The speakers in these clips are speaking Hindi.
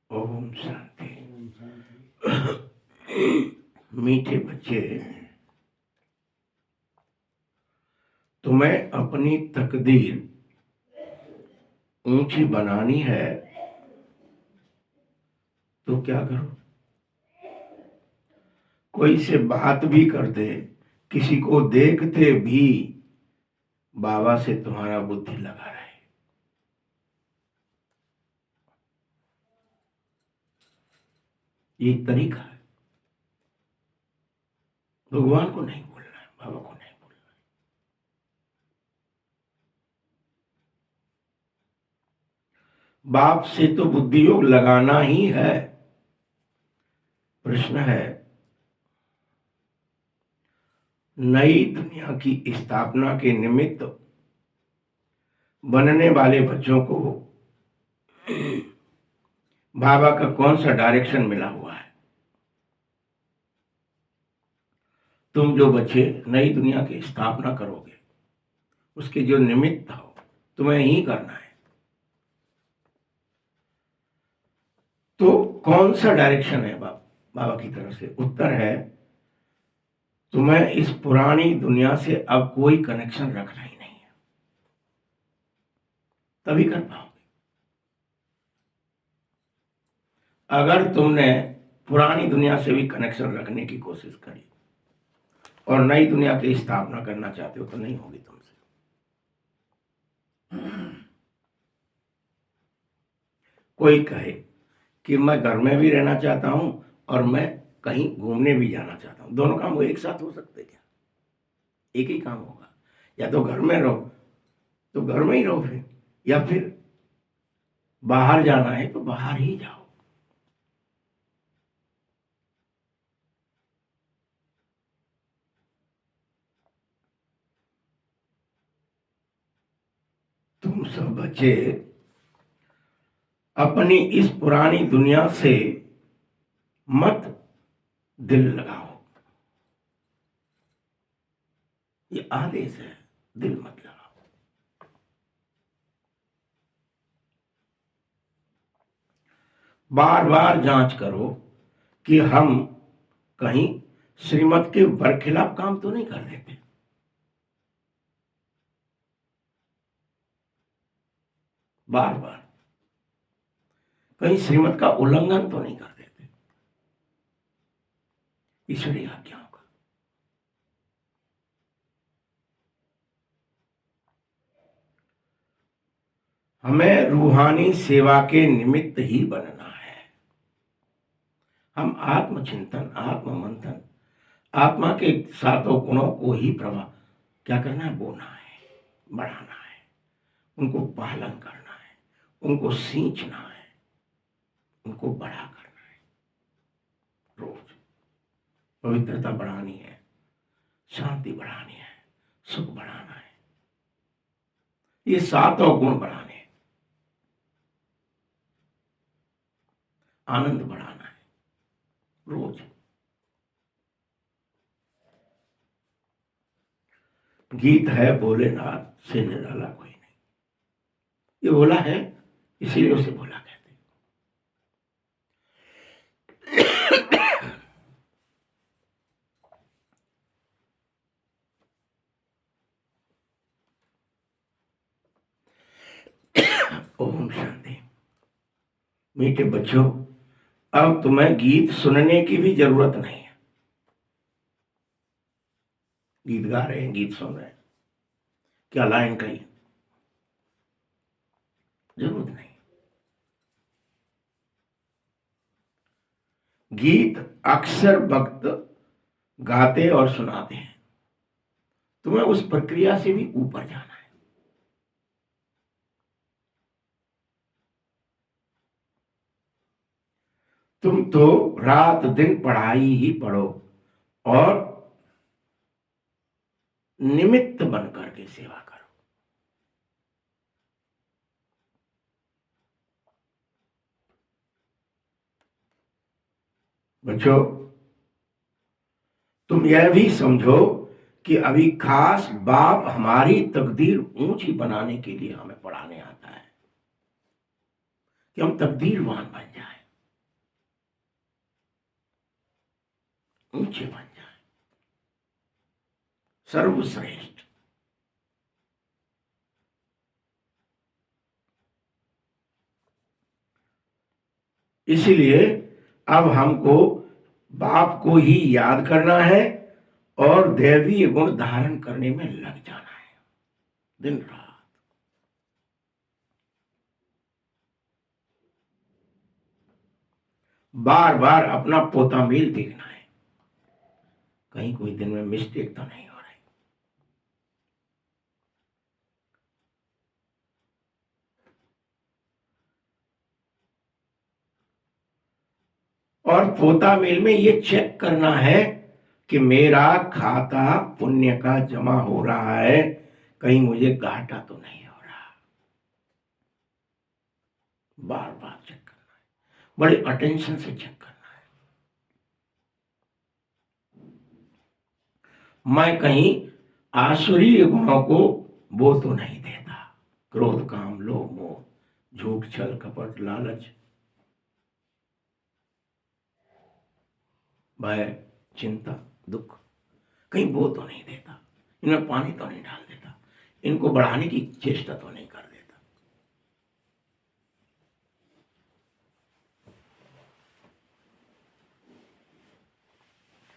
ओम शांति। मीठे बच्चे, तुम्हें अपनी तकदीर ऊंची बनानी है तो क्या करो? कोई से बात भी कर दे, किसी को देखते भी बाबा से तुम्हारा बुद्धि लगा रहे। ये तरीका है। भगवान को नहीं बोलना है, बाबा को नहीं बोलना है। बाप से तो बुद्धि योग लगाना ही है। प्रश्न है, नई दुनिया की स्थापना के निमित्त बनने वाले बच्चों को बाबा का कौन सा डायरेक्शन मिला हुआ है? तुम जो बच्चे नई दुनिया की स्थापना करोगे, उसके जो निमित्त हो, तुम्हें ही करना है। तो कौन सा डायरेक्शन है बाबा की तरफ से? उत्तर है, तुम्हें इस पुरानी दुनिया से अब कोई कनेक्शन रखना ही नहीं है, तभी कर पाओगे। अगर तुमने पुरानी दुनिया से भी कनेक्शन रखने की कोशिश करी और नई दुनिया की स्थापना करना चाहते हो तो नहीं होगी तुमसे। कोई कहे कि मैं घर में भी रहना चाहता हूं और मैं कहीं घूमने भी जाना चाहता हूं, दोनों काम वो एक साथ हो सकते क्या? एक ही काम होगा। या तो घर में रहो तो घर में ही रहो, फिर या फिर बाहर जाना है तो बाहर ही जाओ। तुम सब बच्चे अपनी इस पुरानी दुनिया से मत दिल लगाओ। ये आदेश है, दिल मत लगाओ। बार बार जांच करो कि हम कहीं श्रीमत के बरखिलाफ काम तो नहीं कर देते। बार बार कहीं श्रीमत का उल्लंघन तो नहीं कर देते। ईश्वरीय आज्ञाओं का। हमें रूहानी सेवा के निमित्त ही बनना है। हम आत्मचिंतन, आत्म मंथन, आत्मा के सातों गुणों को ही प्रभाव क्या करना है? बोना है, बढ़ाना है, उनको पालन करना है, उनको सींचना है, उनको बड़ा करना है। रोज पवित्रता बढ़ानी है, शांति बढ़ानी है, सुख बढ़ाना है, ये सातों गुण बढ़ाने हैं, आनंद बढ़ाना है रोज। गीत है भोलेनाथ से निराला कोई नहीं, ये बोला है इसीलिए उसे बोला कहते हैं। ओम शांति। मीठे बच्चों, अब तुम्हें गीत सुनने की भी जरूरत नहीं है। गीत गा रहे हैं, गीत सुन रहे हैं, क्या लाइन कही, जरूरत नहीं। गीत अक्सर भक्त गाते और सुनाते हैं। तुम्हें उस प्रक्रिया से भी ऊपर जाना है। तुम तो रात दिन पढ़ाई ही पढ़ो और निमित्त बन करके सेवा करो। बच्चों, तुम यह भी समझो कि अभी खास बाप हमारी तकदीर ऊंची बनाने के लिए हमें पढ़ाने आता है कि हम तकदीरवान बन जाए। ऊंचे बन जाए, सर्वश्रेष्ठ। इसलिए अब हमको बाप को ही याद करना है और दैवीय गुण धारण करने में लग जाना है दिन रात। बार बार अपना पोता मेल देखना है, कहीं कोई दिन में मिस्टेक तो नहीं हो रही। और पोता मेल में ये चेक करना है कि मेरा खाता पुण्य का जमा हो रहा है, कहीं मुझे घाटा तो नहीं हो रहा। बार बार चेक करना है, बड़े अटेंशन से चेक करना है। मैं कहीं आसुरीय गुणों को वो तो नहीं देता, क्रोध काम लोभ मोह झूठ छल कपट लालच भय चिंता दुख, कहीं वो तो नहीं देता, इनमें पानी तो नहीं डाल देता, इनको बढ़ाने की चेष्टा तो नहीं कर देता।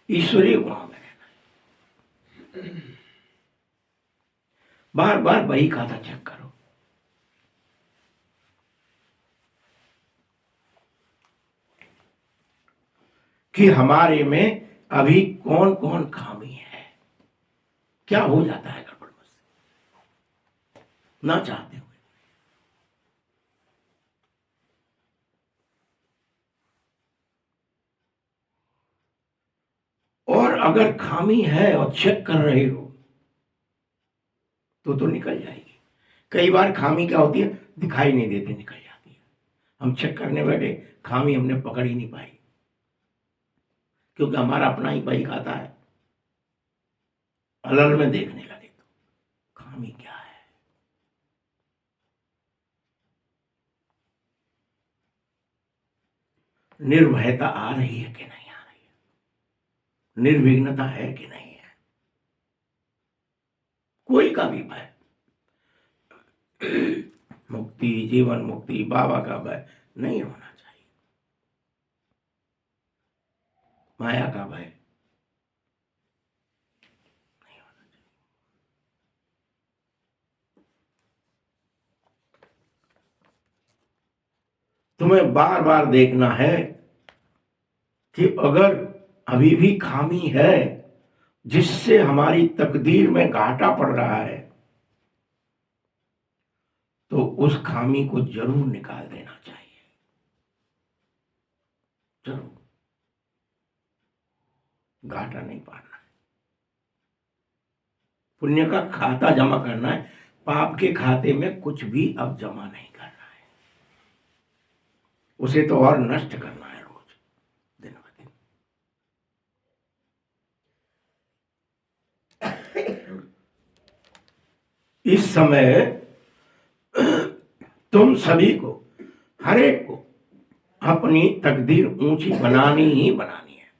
ईश्वरीय गुणों में रहना है। बार बार वही खाता चेक करो कि हमारे में अभी कौन कौन खामी है, क्या हो जाता है गड़बड़ मुझसे ना चाहते हुए। और अगर खामी है और चेक कर रहे हो तो निकल जाएगी। कई बार खामी क्या होती है, दिखाई नहीं देती, निकल जाती है। हम चेक करने बैठे, खामी हमने पकड़ ही नहीं पाई, क्योंकि हमारा अपना ही भाई खाता है। अलल में देखने लगे तो खामी क्या है। निर्भयता आ रही है कि नहीं आ रही है, निर्विघ्नता है कि नहीं है, कोई का भी भय, मुक्ति जीवन मुक्ति बाबा का भय नहीं होना चाहिए, माया का भय नहीं होना चाहिए। तुम्हें बार बार देखना है कि अगर अभी भी खामी है जिससे हमारी तकदीर में घाटा पड़ रहा है, तो उस खामी को जरूर निकाल देना चाहिए, जरूर। घाटा नहीं पाना है, पुण्य का खाता जमा करना है, पाप के खाते में कुछ भी अब जमा नहीं करना है, उसे तो और नष्ट करना है रोज दिन ब दिन। इस समय तुम सभी को, हर एक को अपनी तकदीर ऊंची बनानी ही बनानी है।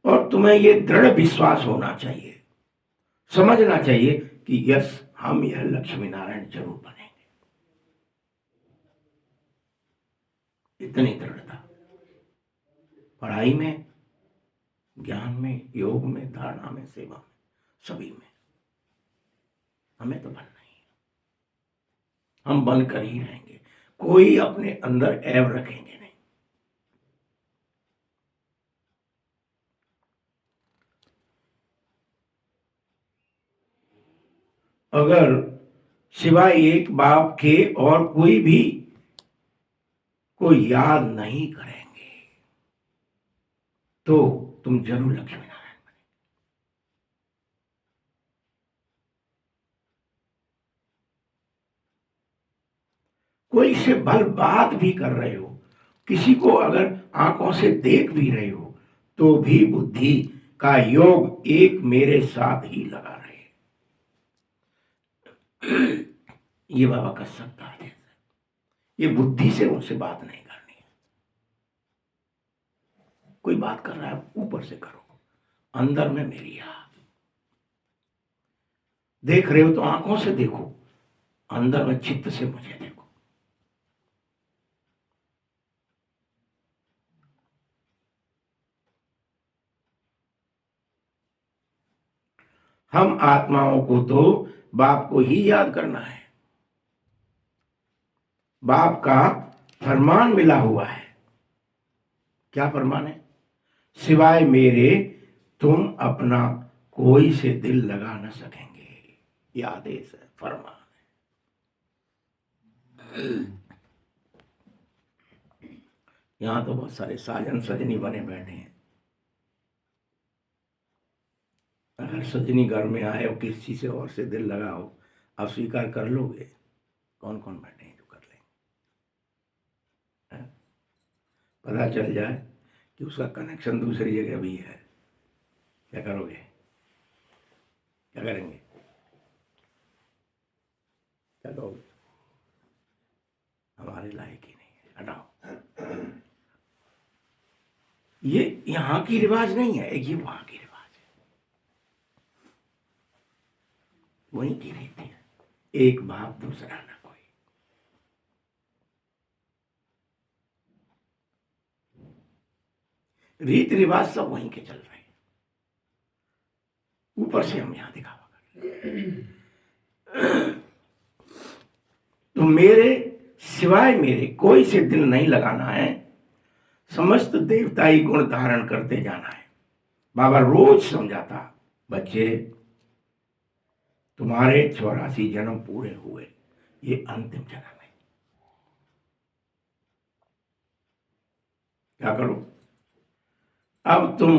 और तुम्हें यह दृढ़ विश्वास होना चाहिए, समझना चाहिए कि यस, हम यह लक्ष्मी नारायण जरूर बनेंगे। इतनी दृढ़ता, पढ़ाई में, ज्ञान में, योग में, धारणा में, सेवा में, सभी में हमें तो बनना ही है। हम बनकर ही रहेंगे, कोई अपने अंदर ऐब रखेंगे नहीं। अगर सिवाय एक बाप के और कोई भी को याद नहीं करेंगे तो तुम जरूर लक्ष्मी नारायण बने। कोई से भल बात भी कर रहे हो, किसी को अगर आंखों से देख भी रहे हो, तो भी बुद्धि का योग एक मेरे साथ ही लगा रहे। ये बाबा का सत्ता है, ये बुद्धि से उनसे बात नहीं करनी है। कोई बात कर रहा है ऊपर से करो, अंदर में मेरी आह। देख रहे हो तो आंखों से देखो, अंदर में चित्त से मुझे देखो। हम आत्माओं को तो बाप को ही याद करना है। बाप का फरमान मिला हुआ है। क्या फरमान है? सिवाय मेरे तुम अपना कोई से दिल लगा न सकेंगे। ये आदेश है, फरमान है। यहां तो बहुत सारे साजन सजनी बने बैठे हैं। अगर सजनी घर में आए और किसी से और से दिल लगाओ, आप स्वीकार कर लोगे? कौन कौन बैठे हैं जो कर लेंगे? पता चल जाए कि उसका कनेक्शन दूसरी जगह भी है, क्या करोगे? क्या करेंगे? क्या कहोगे? हमारे लायक ही नहीं है, हटाओ। ये यहाँ की रिवाज नहीं है, ये वहां की रिवाज है, वहीं की रीति है। एक बाप दूसरा ना कोई। रीति रिवाज सब वहीं के चल रहे हैं, ऊपर से हम यहां दिखावा कर। तो मेरे सिवाय मेरे कोई से दिल नहीं लगाना है, समस्त देवताई गुण धारण करते जाना है। बाबा रोज समझाता, बच्चे तुम्हारे 84 जन्म पूरे हुए, ये अंतिम जन्म है। क्या करो? अब तुम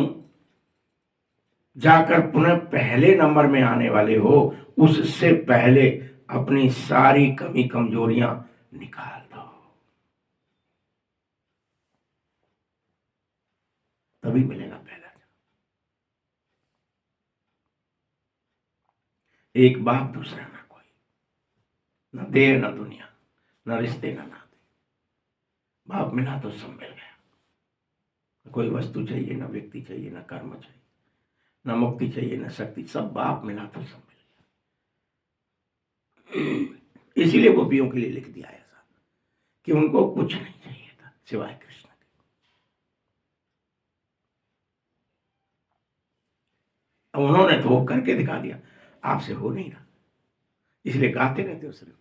जाकर पुनः पहले नंबर में आने वाले हो, उससे पहले अपनी सारी कमी कमजोरियां निकाल दो, तभी मिलेगा पहला। एक बाप दूसरा ना कोई, न देह न दुनिया, न रिश्ते न नाते। बाप मिला तो सब मिल गया। कोई वस्तु चाहिए, न व्यक्ति चाहिए, न कर्म चाहिए, न मुक्ति चाहिए, न शक्ति, सब बाप मिला तो सब मिल गया। इसीलिए गोपियों के लिए लिख दिया ऐसा कि उनको कुछ नहीं चाहिए था सिवाय कृष्ण के। अब उन्होंने तो वो करके दिखा दिया, आपसे हो नहीं रहा, इसलिए गाते रहते हो सिर्फ।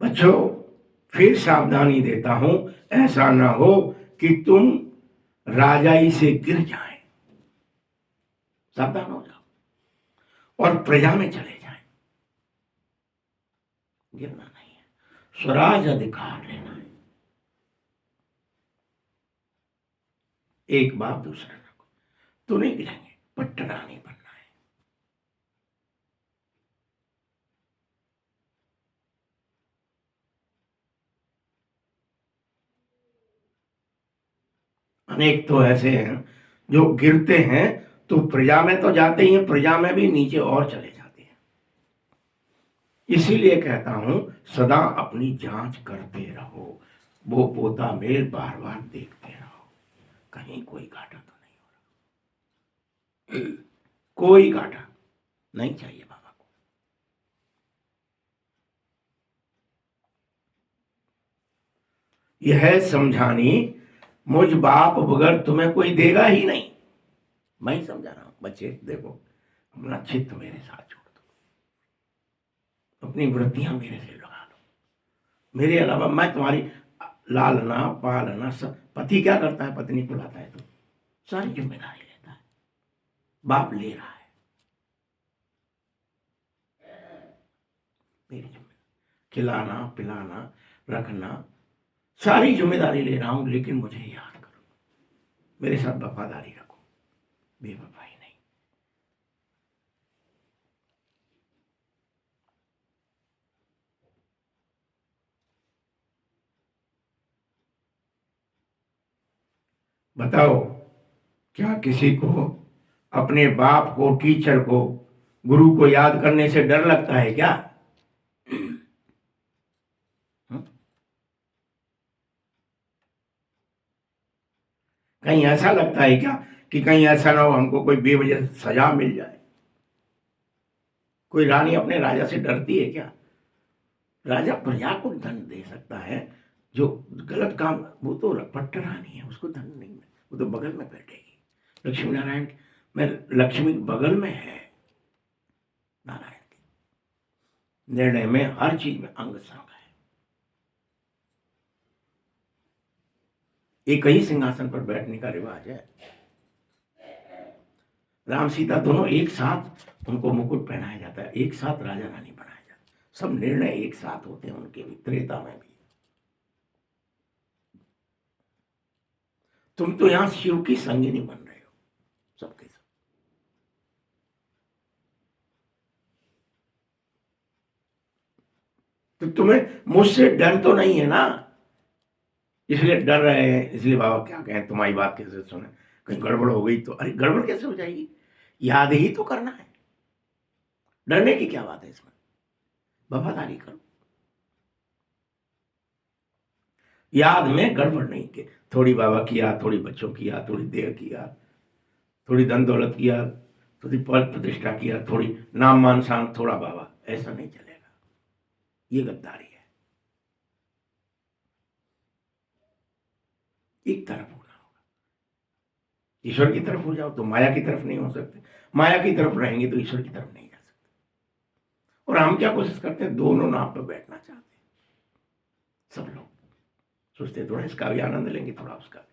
बच्चों, फिर सावधानी देता हूं, ऐसा ना हो कि तुम राजाई से गिर जाएं। सावधान हो जाओ और प्रजा में चले जाएं। गिरना नहीं है, स्वराज अधिकार लेना है। एक बाप दूसरा ना कोई, तो नहीं गिरेंगे, पट्टना नहीं बनना है। अनेक तो ऐसे हैं जो गिरते हैं तो प्रजा में तो जाते ही हैं, प्रजा में भी नीचे और चले जाते हैं। इसीलिए कहता हूं, सदा अपनी जांच करते रहो, वो पोता मेल बार बार देखते रहो, कहीं कोई घाटा तो नहीं हो रहा। कोई घाटा नहीं चाहिए बाबा को। यह समझानी मुझ बाप बगैर तुम्हें कोई देगा ही नहीं। मैं ही समझा रहा हूं, बच्चे देखो, अपना चित्त मेरे साथ जोड़ दो, अपनी वृत्तियां मेरे से लगा दो। मेरे अलावा मैं तुम्हारी लालना पालना सब, पति क्या करता है? पत्नी को लाता है तो सारी जिम्मेदारी लेता है, बाप ले रहा है मेरी जिम्मेदारी, खिलाना पिलाना रखना, सारी जिम्मेदारी ले रहा हूं, लेकिन मुझे याद करो, मेरे साथ वफादारी रखो, बेवफाई नहीं। बताओ, क्या किसी को अपने बाप को, टीचर को, गुरु को याद करने से डर लगता है क्या? कहीं ऐसा लगता है क्या कि कहीं ऐसा ना हो हमको कोई बेवजह सजा मिल जाए? कोई रानी अपने राजा से डरती है क्या? राजा प्रजा को दंड दे सकता है, जो गलत काम, वो तो पट्ट रानी है, उसको दंड नहीं, वो तो बगल में बैठेगी। लक्ष्मी नारायण में, लक्ष्मी बगल में है नारायण के निर्णय में, हर चीज में अंग संग है। एक ही सिंहासन पर बैठने का रिवाज है। राम सीता दोनों एक साथ, उनको मुकुट पहनाया जाता है, एक साथ राजा रानी बनाया जाता है, सब निर्णय एक साथ होते हैं उनके भी, त्रेता में भी। तुम तो यहां शिव की संगिनी बन रहे हो सबके सब। तो तुम्हें मुझसे डर तो नहीं है ना, इसलिए डर रहे हैं, इसलिए बाबा क्या कहें, तुम्हारी बात कैसे सुने, कहीं गड़बड़ हो गई तो? अरे गड़बड़ कैसे हो जाएगी, याद ही तो करना है, डरने की क्या बात है इसमें? वफादारी करो, याद में गड़बड़ नहीं के, थोड़ी बाबा किया, थोड़ी बच्चों किया, थोड़ी देह किया, थोड़ी धन दौलत किया, थोड़ी पद प्रतिष्ठा किया, थोड़ी नाम मान शान, थोड़ा बाबा, ऐसा नहीं चलेगा, ये गद्दारी है। एक तरफ होना होगा, ईश्वर की तरफ हो जाओ तो माया की तरफ नहीं हो सकते, माया की तरफ रहेंगे तो ईश्वर की तरफ नहीं जा सकते। और हम क्या कोशिश करते हैं, दोनों नाव पर बैठना चाहते हैं। सब लोग सोचते हैं थोड़ा इसका भी आनंद लेंगे, थोड़ा उसका भी।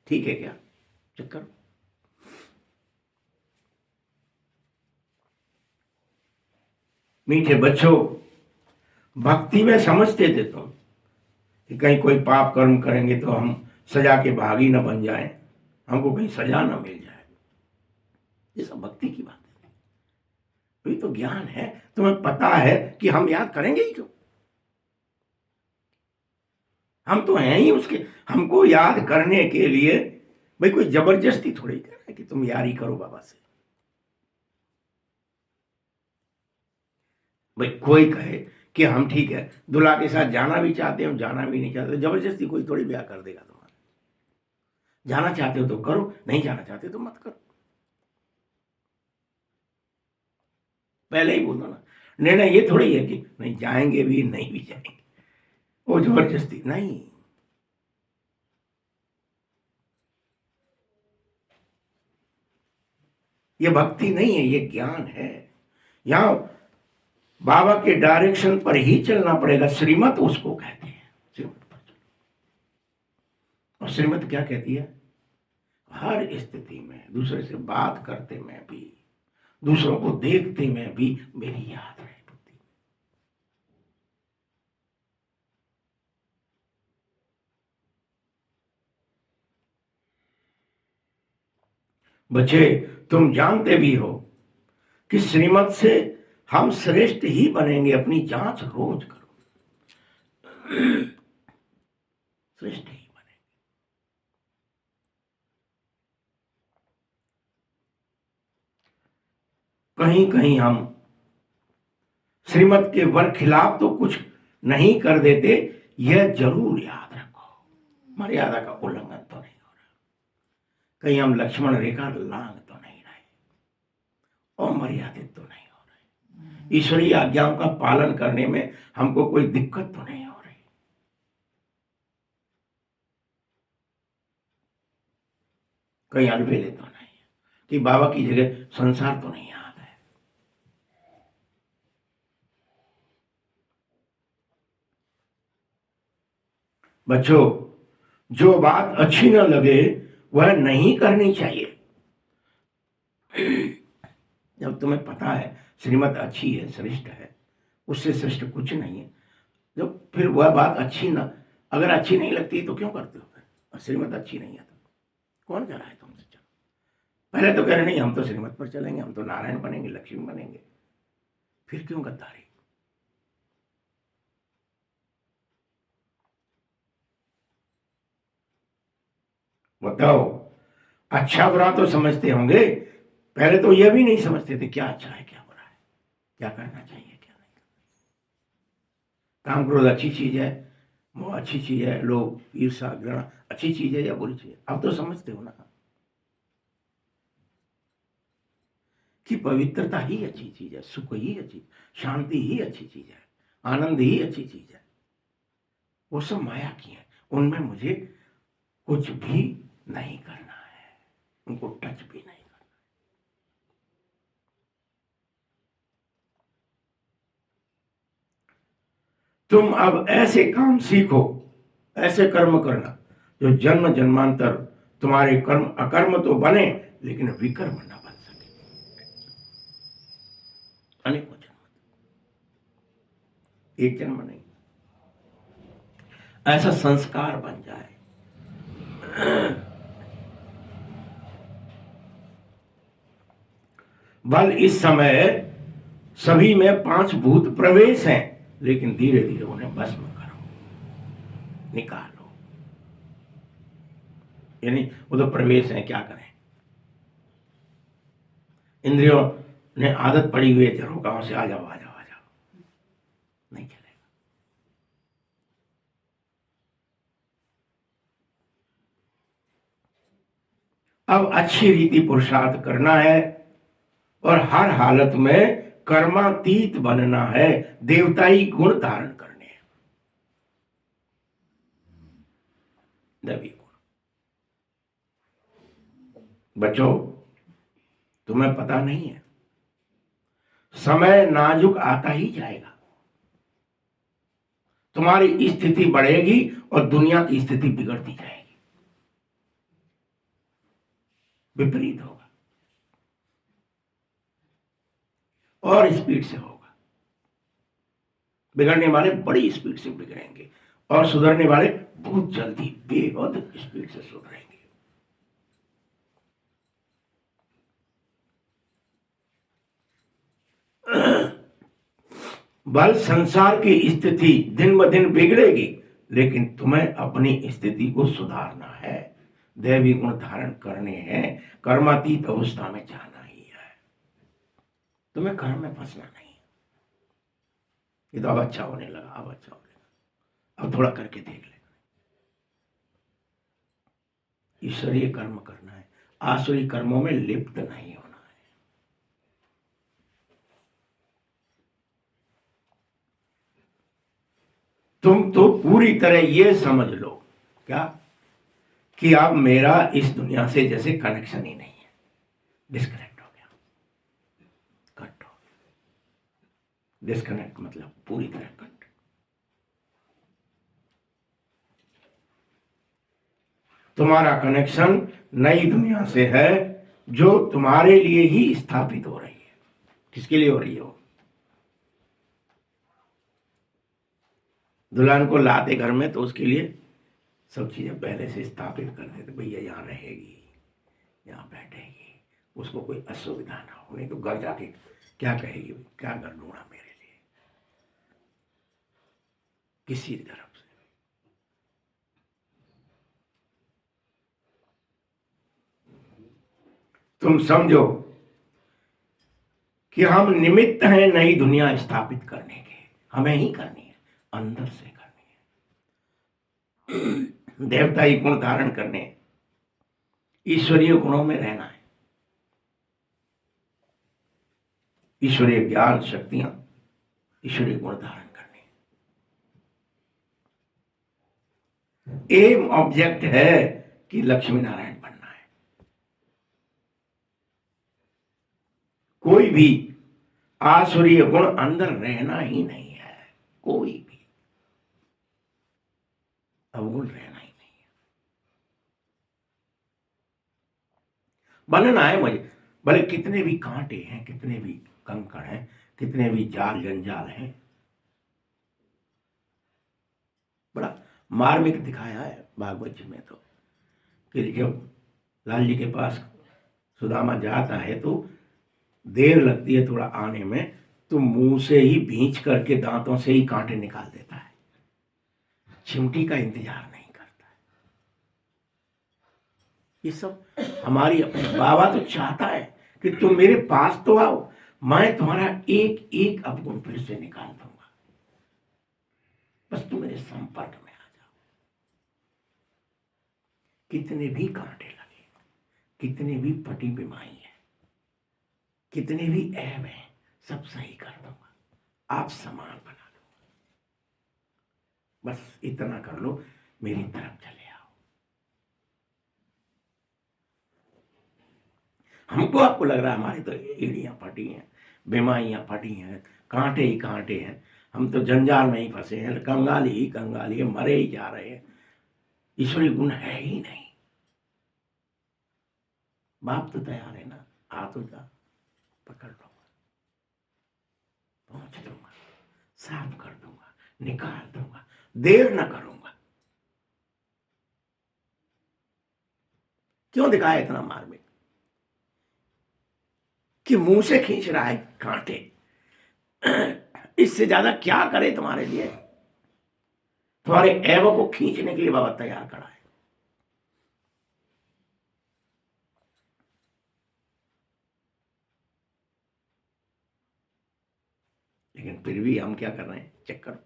ठीक है क्या? चक्कर मीठे बच्चों, भक्ति में समझते थे तुम कि कहीं कोई पाप कर्म करेंगे तो हम सजा के भागी न बन जाएं, हमको कहीं सजा न मिल जाए, ये सब भक्ति की बात है। तो ये तो ज्ञान है, तुम्हें पता है कि हम याद करेंगे ही क्यों, हम तो हैं ही उसके, हमको याद करने के लिए भाई कोई जबरदस्ती थोड़ी कर रहा है कि तुम यारी करो बाबा से। भाई कोई कहे कि हम ठीक है दूल्हा के साथ जाना भी चाहते हैं, हम जाना भी नहीं चाहते, जबरदस्ती कोई थोड़ी ब्याह कर देगा तुम्हारा। जाना चाहते हो तो करो, नहीं जाना चाहते तो मत करो, पहले ही बोलो ना। निर्णय ये थोड़ी है कि नहीं जाएंगे भी, नहीं भी जाएंगे, वो जबरदस्ती नहीं। ये भक्ति नहीं है, ये ज्ञान है। यहां बाबा के डायरेक्शन पर ही चलना पड़ेगा, श्रीमत उसको कहते हैं, श्रीमत पर चलो। और श्रीमत क्या कहती है? हर स्थिति में, दूसरे से बात करते में भी, दूसरों को देखते में भी मेरी याद रहे बुद्धि। बच्चे, तुम जानते भी हो कि श्रीमत से हम श्रेष्ठ ही बनेंगे, अपनी जांच रोज करो, श्रेष्ठ ही बने। कहीं कहीं हम श्रीमत के वर खिलाफ तो कुछ नहीं कर देते, यह जरूर याद रखो, मर्यादा का उल्लंघन तो नहीं हो रहा, कहीं हम लक्ष्मण रेखा लांग तो नहीं रहे, अमर्यादित तो नहीं हो रहे, ईश्वरीय आज्ञाओं का पालन करने में हमको कोई दिक्कत तो नहीं हो रही। कहीं अलबेले तो नहीं कि बाबा की जगह संसार तो नहीं याद है। बच्चों, जो बात अच्छी न लगे वह नहीं करनी चाहिए। जब तुम्हें पता है श्रीमत अच्छी है, श्रेष्ठ है, उससे श्रेष्ठ कुछ नहीं है, जब फिर वह बात अच्छी ना, अगर अच्छी नहीं लगती तो क्यों करते हो फिर? श्रीमत अच्छी नहीं है तो कौन कह रहा है तुमसे चलो? पहले तो कह रहे नहीं हम तो श्रीमत पर चलेंगे, हम तो नारायण बनेंगे, लक्ष्मी बनेंगे, फिर क्यों गद्दारी? बताओ, अच्छा बुरा तो समझते होंगे, पहले तो यह भी नहीं समझते थे क्या अच्छा है क्या बुरा है, क्या करना चाहिए क्या नहीं। काम क्रोध अच्छी चीज है, मोह अच्छी चीज है, लोग ईर्षा घृणा अच्छी चीज है या बुरी चीज है, अब तो समझते हो ना कि पवित्रता ही अच्छी चीज है, सुख ही अच्छी, शांति ही अच्छी चीज है, आनंद ही अच्छी चीज है। वो सब माया की है, उनमें मुझे कुछ भी नहीं करना है, उनको टच भी नहीं करना। तुम अब ऐसे काम सीखो, ऐसे कर्म करना जो जन्म जन्मांतर तुम्हारे कर्म अकर्म तो बने लेकिन विकर्म ना बन सके, अनेकों जन्म, एक जन्म नहीं, ऐसा संस्कार बन जाए। बल इस समय सभी में 5 भूत प्रवेश हैं, लेकिन धीरे धीरे उन्हें भस्म करो, निकालो। यानी वो तो प्रवेश है, क्या करें, इंद्रियों ने आदत पड़ी हुई है झरोकाओं से, आ जाओ आ जाओ आ जाओ, नहीं चलेगा। अब अच्छी रीति पुरुषार्थ करना है और हर हालत में कर्मातीत बनना है, देवताई गुण धारण करने हैं, देवी गुण। बच्चों, तुम्हें पता नहीं है, समय नाजुक आता ही जाएगा, तुम्हारी स्थिति बढ़ेगी और दुनिया की स्थिति बिगड़ती जाएगी, विपरीत होगा और स्पीड से होगा। बिगड़ने वाले बड़ी स्पीड से बिगड़ेंगे और सुधरने वाले बहुत जल्दी बेहद स्पीड से सुधरेंगे। बल संसार की स्थिति दिन ब दिन बिगड़ेगी, लेकिन तुम्हें अपनी स्थिति को सुधारना है, दैवी गुण धारण करने हैं, कर्मातीत अवस्था में जाना ही है, तुम्हें कर्म में फंसना नहीं। ये तो अब अच्छा होने लगा, अब अच्छा होने लगा, अब थोड़ा करके देख ले। ईश्वरीय कर्म करना है, आसुरी कर्मों में लिप्त नहीं होना है। तुम तो पूरी तरह ये समझ लो क्या कि अब मेरा इस दुनिया से जैसे कनेक्शन ही नहीं है, डिस्कनेक्ट हो गया, कट हो गया। डिस्कनेक्ट मतलब पूरी तरह कट। तुम्हारा कनेक्शन नई दुनिया से है जो तुम्हारे लिए ही स्थापित हो रही है। किसके लिए हो रही है? दुल्हन को लाते घर में तो उसके लिए सब चीजें पहले से स्थापित कर देते, भैया यहाँ रहेगी, यहाँ बैठेगी, उसको कोई असुविधा ना हो, नहीं तो घर जाके क्या कहेगी, क्या घर ढूंढा मेरे लिए किसी तरफ से। तुम समझो कि हम निमित्त हैं नई दुनिया स्थापित करने के, हमें ही करनी है, अंदर से करनी है, देवताई गुण धारण करने, ईश्वरीय गुणों में रहना है, ईश्वरीय ज्ञान शक्तियां, ईश्वरीय गुण धारण करने। एम ऑब्जेक्ट है कि लक्ष्मी नारायण बनना है। कोई भी आसुरीय गुण अंदर रहना ही नहीं है, कोई भी अवगुण रहना ही नहीं है, बनना है मुझे। भले कितने भी कांटे हैं, कितने भी कंकड़ हैं, कितने भी जाल जंजाल हैं। बड़ा मार्मिक दिखाया है भागवत जी में तो, कि जब लाल जी के पास सुदामा जाता है तो देर लगती है थोड़ा आने में, तो मुंह से ही भींच करके दांतों से ही कांटे निकाल देता है, चिमटी का इंतजार नहीं करता है। ये सब हमारी अपनी। बाबा तो चाहता है कि तुम मेरे पास तो आओ, मैं तुम्हारा एक एक अवगुण फिर से निकाल दूंगा, बस तुम मेरे संपर्क में आ जाओ। कितने भी कांटे लगे, कितने भी फटी बीमारी है, कितने भी ऐब हैं, सब सही कर दूंगा, आप समान बना दूंगा। बस इतना कर लो, मेरी तरफ चले आओ। हमको आपको लग रहा है हमारी तो एड़ियां फटी हैं, बीमारियां फटी हैं, कांटे ही कांटे हैं, हम तो जंजाल में ही फंसे हैं, कंगाली ही कंगाली है, मरे ही जा रहे हैं, ईश्वरी गुण है ही नहीं। बाप तो तैयार है ना, आ तो जा, पकड़ लूंगा, पहुंच दूंगा, साफ कर दूंगा, निकाल दूंगा, देर न करूंगा। क्यों दिखाया इतना मार्मिक कि मुंह से खींच रहा है कांटे, इससे ज्यादा क्या करे तुम्हारे लिए? तुम्हारे ऐबों को खींचने के लिए बाबा तैयार खड़ा है। लेकिन फिर भी हम क्या कर रहे हैं, चक्कर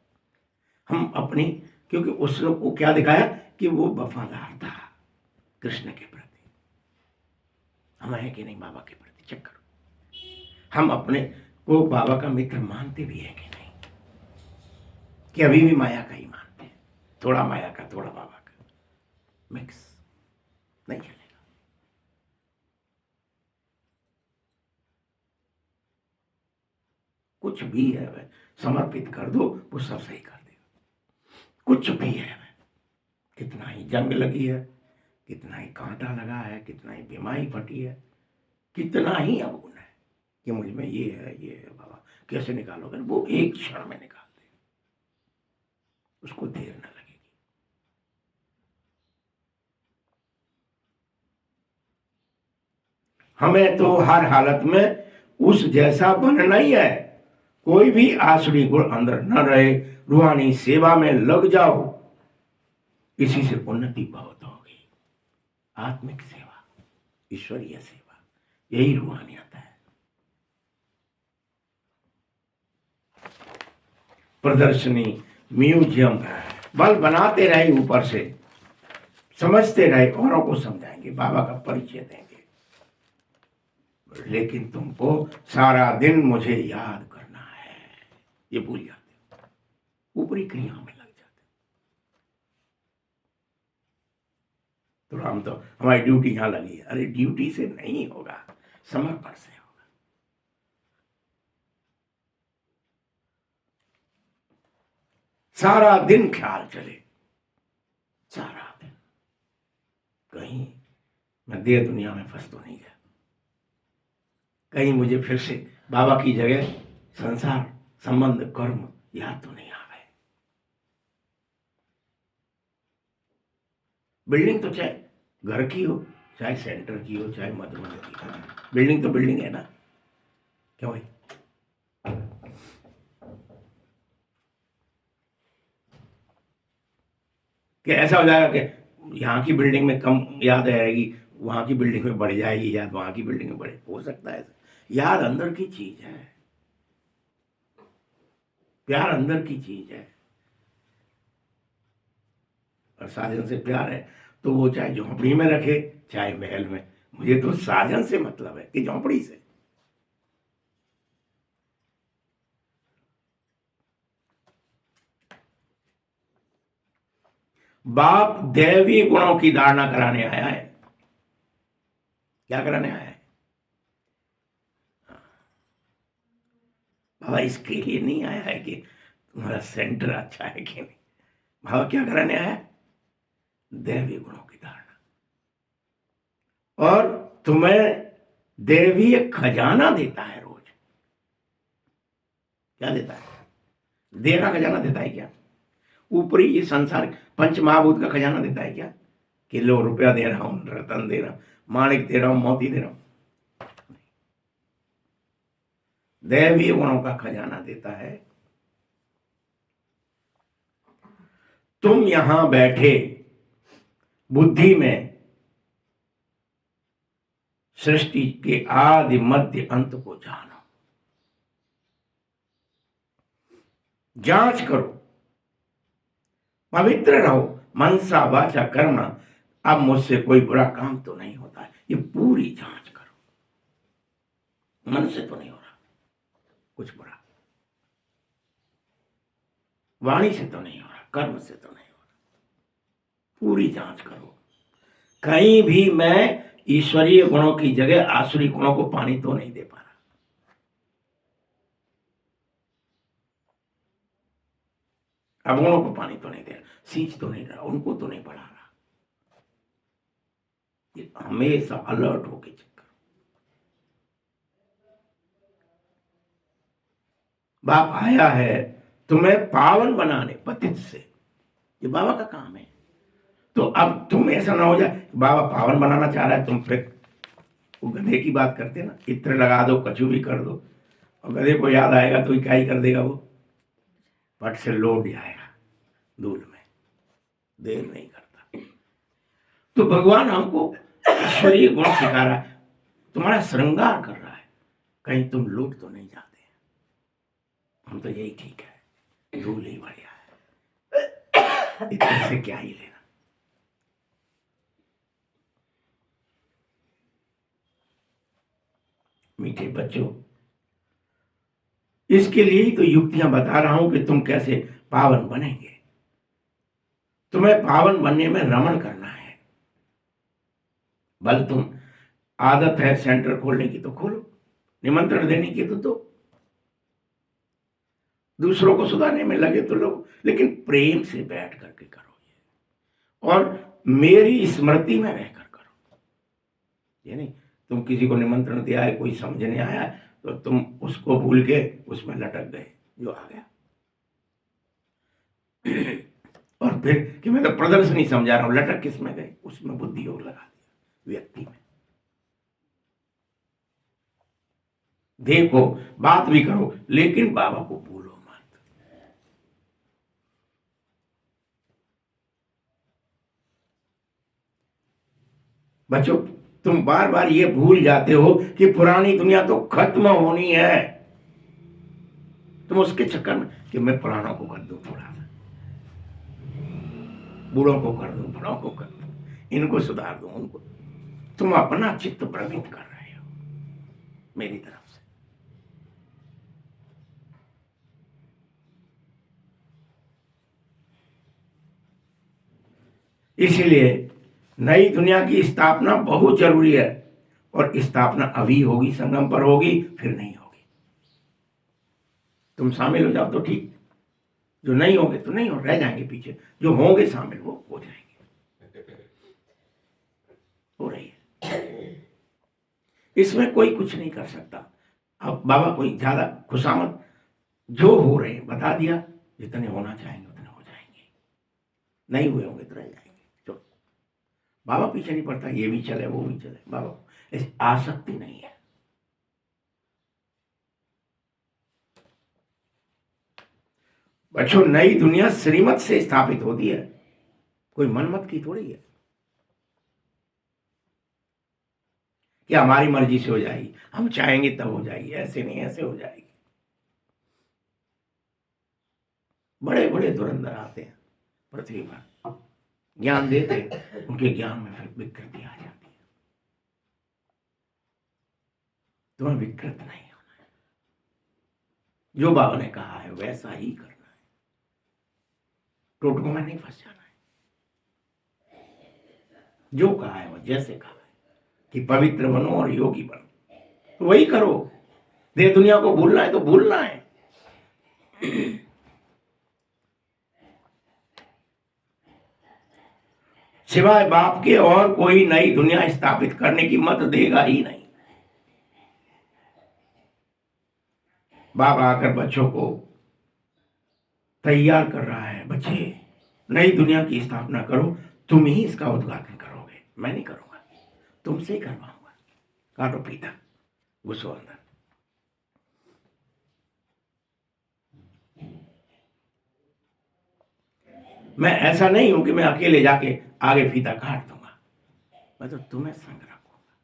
हम अपनी, क्योंकि उस लोग को क्या दिखाया कि वो वफादार था कृष्ण के प्रति, हम है कि नहीं बाबा के प्रति। चक्कर हम अपने को बाबा का मित्र मानते भी है कि नहीं, कि अभी भी माया का ही मानते हैं, थोड़ा माया का थोड़ा बाबा का, मिक्स नहीं चलेगा। कुछ भी है वह समर्पित कर दो, वो सब सही कर देगा। कुछ भी है वह, कितना ही जंग लगी है, कितना ही कांटा लगा है, कितना ही बीमारी फटी है, कितना ही अवगुण है कि मुझ में ये है बाबा कैसे निकालोगे, वो एक क्षण में निकाल दे, उसको देर न लगेगी। हमें तो हर हालत में उस जैसा बनना ही है। कोई भी आसुरी गुण अंदर न रहे, रूहानी सेवा में लग जाओ, इसी से उन्नति बहुत होगी। आत्मिक सेवा, ईश्वरीय सेवा, यही रूहानियत है। प्रदर्शनी, म्यूजियम बल बनाते रहे, ऊपर से समझते रहे, औरों को समझाएंगे, बाबा का परिचय देंगे, लेकिन तुमको सारा दिन मुझे याद करना है, ये भूल जाते, ऊपरी क्रियाओं में लग जाते। तो हम तो हमारी ड्यूटी यहां लगी है, अरे ड्यूटी से नहीं होगा, समर्पण से होगा। सारा दिन ख्याल चले, सारा दिन कहीं मैं देह दुनिया में फंस तो नहीं गया, कहीं मुझे फिर से बाबा की जगह संसार संबंध कर्म याद तो नहीं आ गए। बिल्डिंग तो चाहे घर की हो, चाहे सेंटर की हो, चाहे मधुबन की हो, बिल्डिंग तो बिल्डिंग है ना, क्यों भाई? कि ऐसा हो जाएगा कि यहाँ की बिल्डिंग में कम याद आएगी, वहां की बिल्डिंग में बढ़ जाएगी याद, वहां की बिल्डिंग में बढ़े, हो सकता है। याद अंदर की चीज है, प्यार अंदर की चीज है, और साजन से प्यार है तो वो चाहे झोंपड़ी में रखे चाहे महल में, मुझे तो साजन से मतलब है कि झोंपड़ी से। बाप दैवी गुणों की धारणा कराने आया है। क्या कराने आया है? बाबा इसके लिए नहीं आया है कि तुम्हारा सेंटर अच्छा है कि नहीं, बाबा क्या कराने आया है? दैवी गुणों की धारणा, और तुम्हें दैवीय खजाना देता है रोज। क्या देता है? देह का खजाना देता है क्या? ऊपरी ये संसार पंच महाभूत का खजाना देता है क्या, कि लो रुपया दे रहा हूं, रतन दे रहा हूं, माणिक दे रहा हूं, मोती दे रहा हूं? दैवीय गुणों का खजाना देता है। तुम यहां बैठे बुद्धि में सृष्टि के आदि मध्य अंत को जानो, जांच करो, पवित्र रहो, मनसा वाचा कर्म। अब मुझसे कोई बुरा काम तो नहीं होता है, ये पूरी जांच करो। मन से तो नहीं हो रहा कुछ बुरा, वाणी से तो नहीं हो रहा, कर्म से तो नहीं हो रहा, पूरी जांच करो। कहीं भी मैं ईश्वरीय गुणों की जगह आसुरी गुणों को पानी तो नहीं दे पा रहा। अवगुणों को पानी तो नहीं दे रहा, सींच तो नहीं रहा, उनको तो नहीं बढ़ा रहा। ये हमेशा अलर्ट होके चेक करो। बाप आया है तुम्हें पावन बनाने, पतित से, ये बाबा का काम है। तो अब तुम ऐसा ना हो जाए, बाबा पावन बनाना चाह रहा है, तुम फिर वो गधे की बात करते ना, इत्र लगा दो, कछु भी कर दो, और गधे को याद आएगा तो क्या ही कर देगा, वो पट से लौट जाएगा धूल में, देर नहीं करता। तो भगवान हमको ईश्वरीय गुण सिखा रहा है, तुम्हारा श्रृंगार कर रहा है, कहीं तुम लूट तो नहीं जाते। हम तो यही ठीक है, धूल ही बढ़िया है, इतने से क्या ही लेना। मीठे बच्चों, इसके लिए ही तो युक्तियां बता रहा हूं कि तुम कैसे पावन बनेंगे। तुम्हें पावन बनने में रमण करना है। बल तुम आदत है सेंटर खोलने की तो खोलो, निमंत्रण देने की तो दो, दूसरों को सुधारने में लगे तो लोग, लेकिन प्रेम से बैठ करके करो ये, और मेरी स्मृति में रहकर करो। ये नहीं तुम किसी को निमंत्रण दिया है, कोई समझने आया तो तुम उसको भूल के उसमें लटक गए, जो आ गया। और फिर कि मैं तो प्रदर्शनी समझा रहा हूं, लटक किस में गए, उसमें बुद्धि और लगा दिया व्यक्ति में। देखो, बात भी करो, लेकिन बाबा को भूलो मत। बच्चों, तुम बार बार ये भूल जाते हो कि पुरानी दुनिया तो खत्म होनी है। तुम उसके चक्कर में कि मैं पुरानों को कर दूं, थोड़ा सा बूढ़ों को कर दूं, बड़ों को कर दूं, इनको सुधार दूं, उनको, तुम अपना चित्त भ्रमित कर रहे हो मेरी तरफ से। इसीलिए नई दुनिया की स्थापना बहुत जरूरी है, और स्थापना अभी होगी, संगम पर होगी, फिर नहीं होगी। तुम शामिल हो जाओ तो ठीक, जो नहीं होंगे तो नहीं हो, रह जाएंगे पीछे, जो होंगे शामिल वो हो जाएंगे। हो रही है, इसमें कोई कुछ नहीं कर सकता। अब बाबा कोई ज्यादा खुशामद, जो हो रहे हैं बता दिया, जितने होना चाहेंगे उतने हो जाएंगे, नहीं हुए होंगे तो रह जाएंगे। चलो, बाबा पीछे नहीं पड़ता, ये भी चले वो भी चले, बाबा ऐसी आसक्ति नहीं है। बच्चों, नई दुनिया श्रीमत से स्थापित होती है, कोई मनमत की थोड़ी है कि हमारी मर्जी से हो जाएगी, हम चाहेंगे तब हो जाएगी, ऐसे नहीं, ऐसे हो जाएगी। बड़े बड़े धुरंधर आते हैं पृथ्वी पर, ज्ञान देते, उनके ज्ञान में फिर विकृति आ जाती है। तुम्हें विकृत नहीं होना है, जो बाबा ने कहा है वैसा ही करना है, टोटकों में नहीं फंस जाना है। जो कहा है वो जैसे कहा है कि पवित्र बनो और योगी बनो, तो वही करो। देह दुनिया को भूलना है तो भूलना है। सिवाय बाप के और कोई नई दुनिया स्थापित करने की मत देगा ही नहीं। बाप आकर बच्चों को तैयार कर रहा है, बच्चे नई दुनिया की स्थापना करो, तुम ही इसका उद्घाटन करोगे, मैं नहीं करूंगा, तुमसे ही करवाऊंगा। काटो फीता, घुसो अंदर। मैं ऐसा नहीं हूं कि मैं अकेले जाके आगे फीता काट दूंगा, मैं तो तुम्हें संग रखूंगा।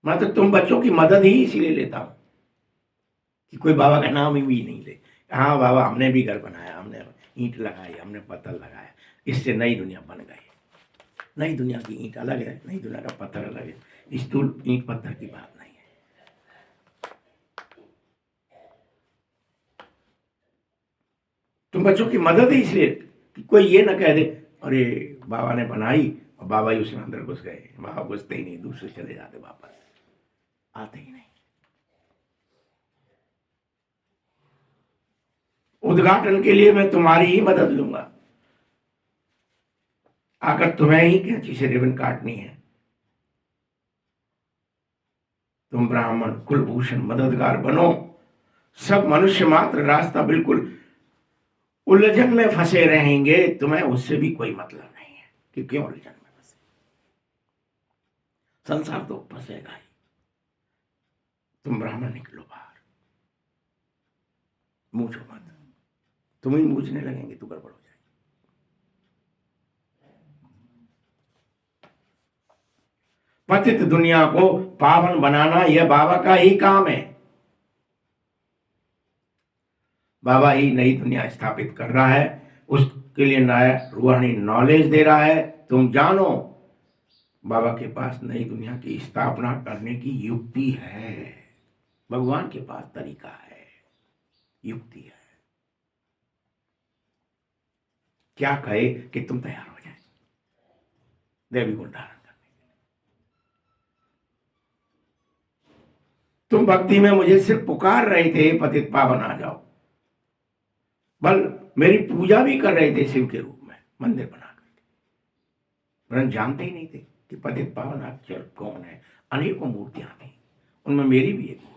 मैं तो तुम बच्चों की मदद ही इसलिए लेता हूँ कि कोई बाबा का नाम ही भी नहीं ले। हाँ बाबा, हमने भी घर बनाया, हमने ईंट लगाई, हमने पत्थर लगाया, इससे नई दुनिया बन गई। नई दुनिया की ईंट अलग है, नई दुनिया का पत्थर अलग है। स्थूल ईंट पत्थर की बात नहीं है। तुम बच्चों की मदद ही इसलिए कि कोई ये ना कह दे अरे बाबा ने बनाई और बाबा ही उसमें अंदर घुस गए। बाबा घुसते ही नहीं, दूसरे चले जाते, वापस आते ही नहीं। उद्घाटन के लिए मैं तुम्हारी ही मदद लूंगा। अगर तुम्हें ही कैंची से रिबन काटनी है, तुम ब्राह्मण कुलभूषण मददगार बनो। सब मनुष्य मात्र रास्ता बिल्कुल उलझन में फंसे रहेंगे, तुम्हें उससे भी कोई मतलब नहीं है कि क्यों उलझन में फंसे। संसार तो फंसेगा ही। तुम ब्राह्मण निकलो बाहर, मूझो मत। तुम ही मूझने लगेंगे तो गड़बड़ हो जाएगी। पतित दुनिया को पावन बनाना यह बाबा का ही काम है। बाबा ही नई दुनिया स्थापित कर रहा है, उसके लिए नया रूहानी नॉलेज दे रहा है। तुम जानो, बाबा के पास नई दुनिया की स्थापना करने की युक्ति है। भगवान के पास तरीका है, युक्ति है। क्या कहे कि तुम तैयार हो जाए देवी गुण धारण करने के लिए। तुम भक्ति में मुझे सिर्फ पुकार रहे थे पतित पावन आ जाओ, बल मेरी पूजा भी कर रहे थे शिव के रूप में मंदिर बना करके, परंतु जानते ही नहीं थे कि पतित पावन अक्षर कौन है। अनेकों मूर्तियां थी, उनमें मेरी भी एक मूर्ति।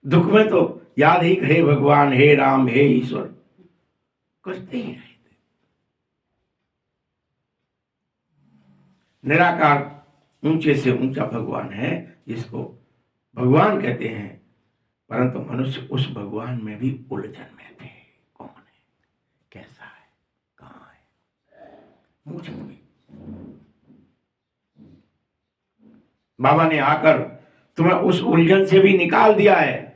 दुख में तो याद ही हे भगवान, हे राम, हे ईश्वर करते ही रहे थे। निराकार ऊंचे से ऊंचा भगवान है जिसको भगवान कहते हैं, परंतु मनुष्य उस भगवान में भी उलझन में थे। कौन है, कैसा है, कहां है, मुझे भी। बाबा ने आकर तुम्हें उस उलझन से भी निकाल दिया है।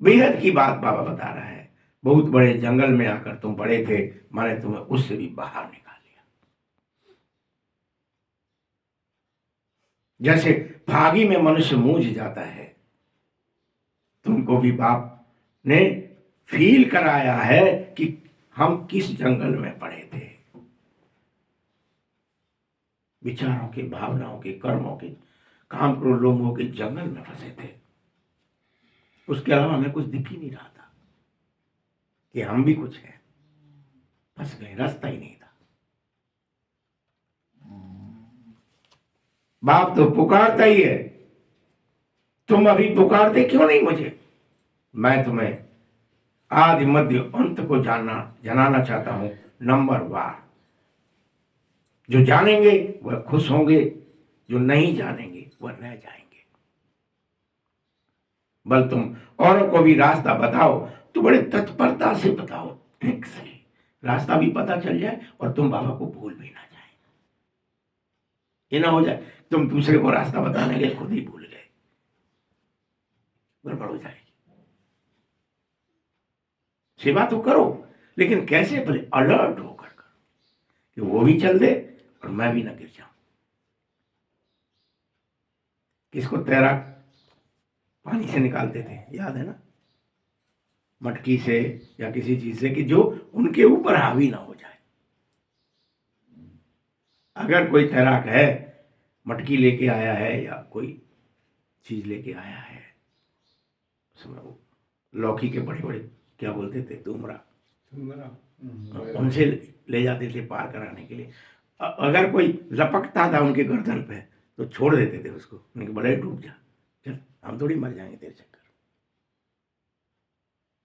बेहद की बात बाबा बता रहा है। बहुत बड़े जंगल में आकर तुम पड़े थे, मैंने तुम्हें उससे भी बाहर निकाल लिया। जैसे भागी में मनुष्य मूझ जाता है, तुमको भी बाप ने फील कराया है कि हम किस जंगल में पड़े थे। विचारों के, भावनाओं के, कर्मों के, काम क्रोध लोभों के जंगल में फंसे थे। उसके अलावा हमें कुछ दिख ही नहीं रहा था कि हम भी कुछ हैं। फंस गए, रास्ता ही नहीं था। बाप तो पुकारता ही है, तुम अभी पुकारते क्यों नहीं मुझे। मैं तुम्हें आदि मध्य अंत को जनाना चाहता हूं नंबर वार। जो जानेंगे वह खुश होंगे, जो नहीं जानेंगे वह रह जाएंगे। बल तुम औरों को भी रास्ता बताओ तो बड़े तत्परता से बताओ, ठीक से रास्ता भी पता चल जाए और तुम बाबा को भूल भी ना जाए। ये ना हो जाए तुम दूसरे को रास्ता बताने के खुद ही भूल गए, गड़बड़ हो जाएगी। सेवा तो करो, लेकिन कैसे, भले अलर्ट होकर करो कि वो भी चल दे और मैं भी ना गिर जाऊं। किसको तैराक पानी से निकालते थे, याद है ना, मटकी से या किसी चीज से, कि जो उनके ऊपर हावी ना हो जाए। अगर कोई तैराक है, मटकी लेके आया है या कोई चीज लेके आया है, उसमें वो लौकी के बड़े बड़े क्या बोलते थे, तुमरा, उनसे ले जाते थे पार कराने के लिए। अगर कोई लपकता था उनके गर्दन पे तो छोड़ देते थे उसको, उनके बड़े डूब जा, चल हम थोड़ी मर जाएंगे तेरे चक्कर।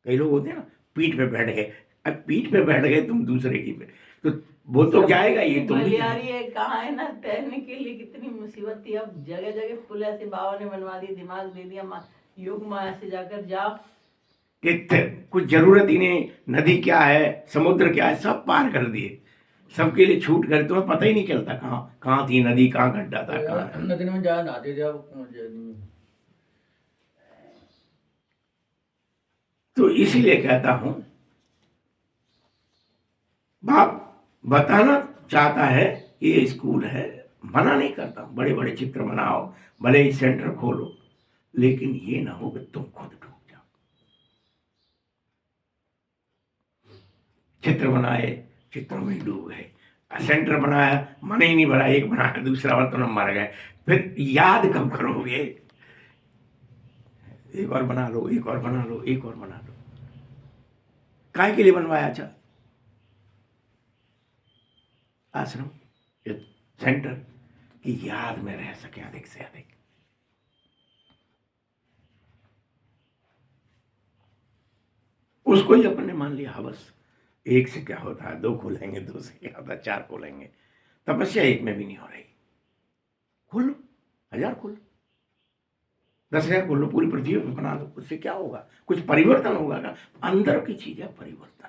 कई लोग होते हैं ना, पीठ पे बैठ गए, अब पीठ पे बैठ गए तुम दूसरे की पे, तो वो तो जाएगा ये, तुम भी है। कहाँ है ना, तैरने के लिए कितनी मुसीबत थी। अब जगह जगह पुल ऐसे बाबा ने बनवा दी, दिमाग दे दिया, योग माया से जाकर जाओ कि कुछ जरूरत ही नहीं, नदी क्या है, समुद्र क्या है, सब पार कर दिए, सबके लिए छूट कर, तुम्हें पता ही नहीं चलता कहाँ कहाँ थी नदी, कहाँ गड्ढा था, तो कहाँ यार नदी में जा नहाते थे अब तो इसीलिए कहता हूं, बाप बताना चाहता है कि ये स्कूल है, मना नहीं करता, बड़े बड़े चित्र बनाओ, भले ही सेंटर खोलो, लेकिन ये ना हो कि तुम खुद डूब जाओ। चित्र बनाए, चित्रों में डूब गए, सेंटर बनाया, मन ही नहीं भरा, एक बनाया, दूसरा बार तो मर गए, फिर याद कब करोगे? एक और बना लो, एक और बना लो, एक और बना लो। काय के लिए बनवाया? अच्छा, आश्रम, ये सेंटर की याद में रह सके अधिक से अधिक। उसको ही अपने मान लिया हवस, एक से क्या होता है, दो खोलेंगे, दो से क्या होता है, चार खोलेंगे। तपस्या एक में भी नहीं हो रही। खोलो, 1000 खोलो, 10,000 खोलो, पूरी पृथ्वी को बना दो, उससे क्या होगा? कुछ परिवर्तन होगा का? अंदर की चीज है परिवर्तन।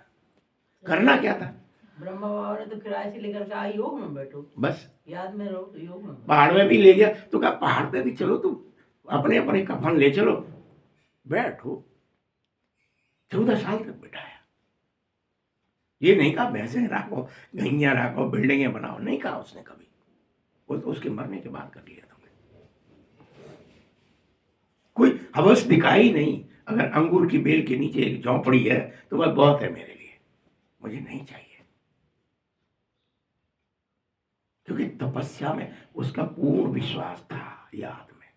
करना क्या था? ब्रह्मा बाबा ने तो किराए से लेकर कहा योग में बैठो, बस याद में रहो तो योग में बैठो। पहाड़ में भी ले गया तो कहा पहाड़ पे भी चलो, तुम अपने अपने कफन ले चलो, बैठो। 14 साल तक बिठाया। ये नहीं कहा भैंसे रखो, गैया रखो, बिल्डिंगें बनाओ, नहीं कहा उसने कभी। वो तो उसके मरने के बाद कर लिया था। कोई हवस दिखाई नहीं। अगर अंगूर की बेल के नीचे एक झोंपड़ी है तो वह बहुत है मेरे लिए, मुझे नहीं चाहिए। क्योंकि तपस्या में उसका पूर्ण विश्वास था, याद में।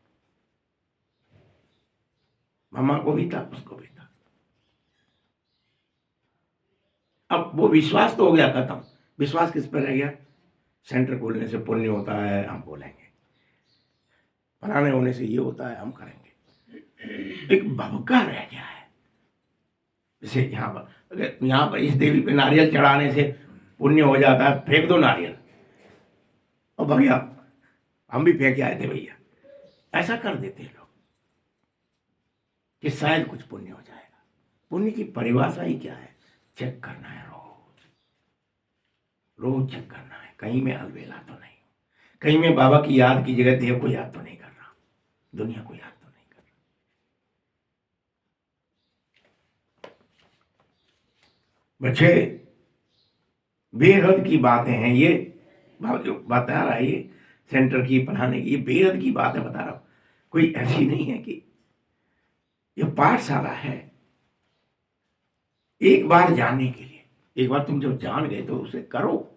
मामा को भी था, उसको भी था। अब वो विश्वास तो हो गया खत्म। विश्वास किस पर रह गया? सेंटर खोलने से पुण्य होता है, हम बोलेंगे। फलाने होने से ये होता है, हम करेंगे। एक भवका रह गया है। जैसे यहाँ पर इस देवी पे नारियल चढ़ाने से पुण्य हो जाता है, फेंक दो नारियल, और भैया हम भी फेंक आए थे भैया, ऐसा कर देते हैं लोग कि शायद कुछ पुण्य हो जाएगा। पुण्य की परिभाषा ही क्या है? चेक करना है, रोज रोज चेक करना है, कहीं मैं अलबेला तो नहीं हूं, कहीं मैं बाबा की याद की जगह देव को याद तो नहीं कर रहा, दुनिया को याद तो नहीं कर रहा। बच्चे, बेहद की बातें हैं ये, जो बता रहा है ये सेंटर की, पढ़ाने की, ये बेहद की बातें बता रहा हूं। कोई ऐसी नहीं है कि ये पाठशाला है एक बार जानने के लिए। एक बार तुम जब जान गए तो उसे करो।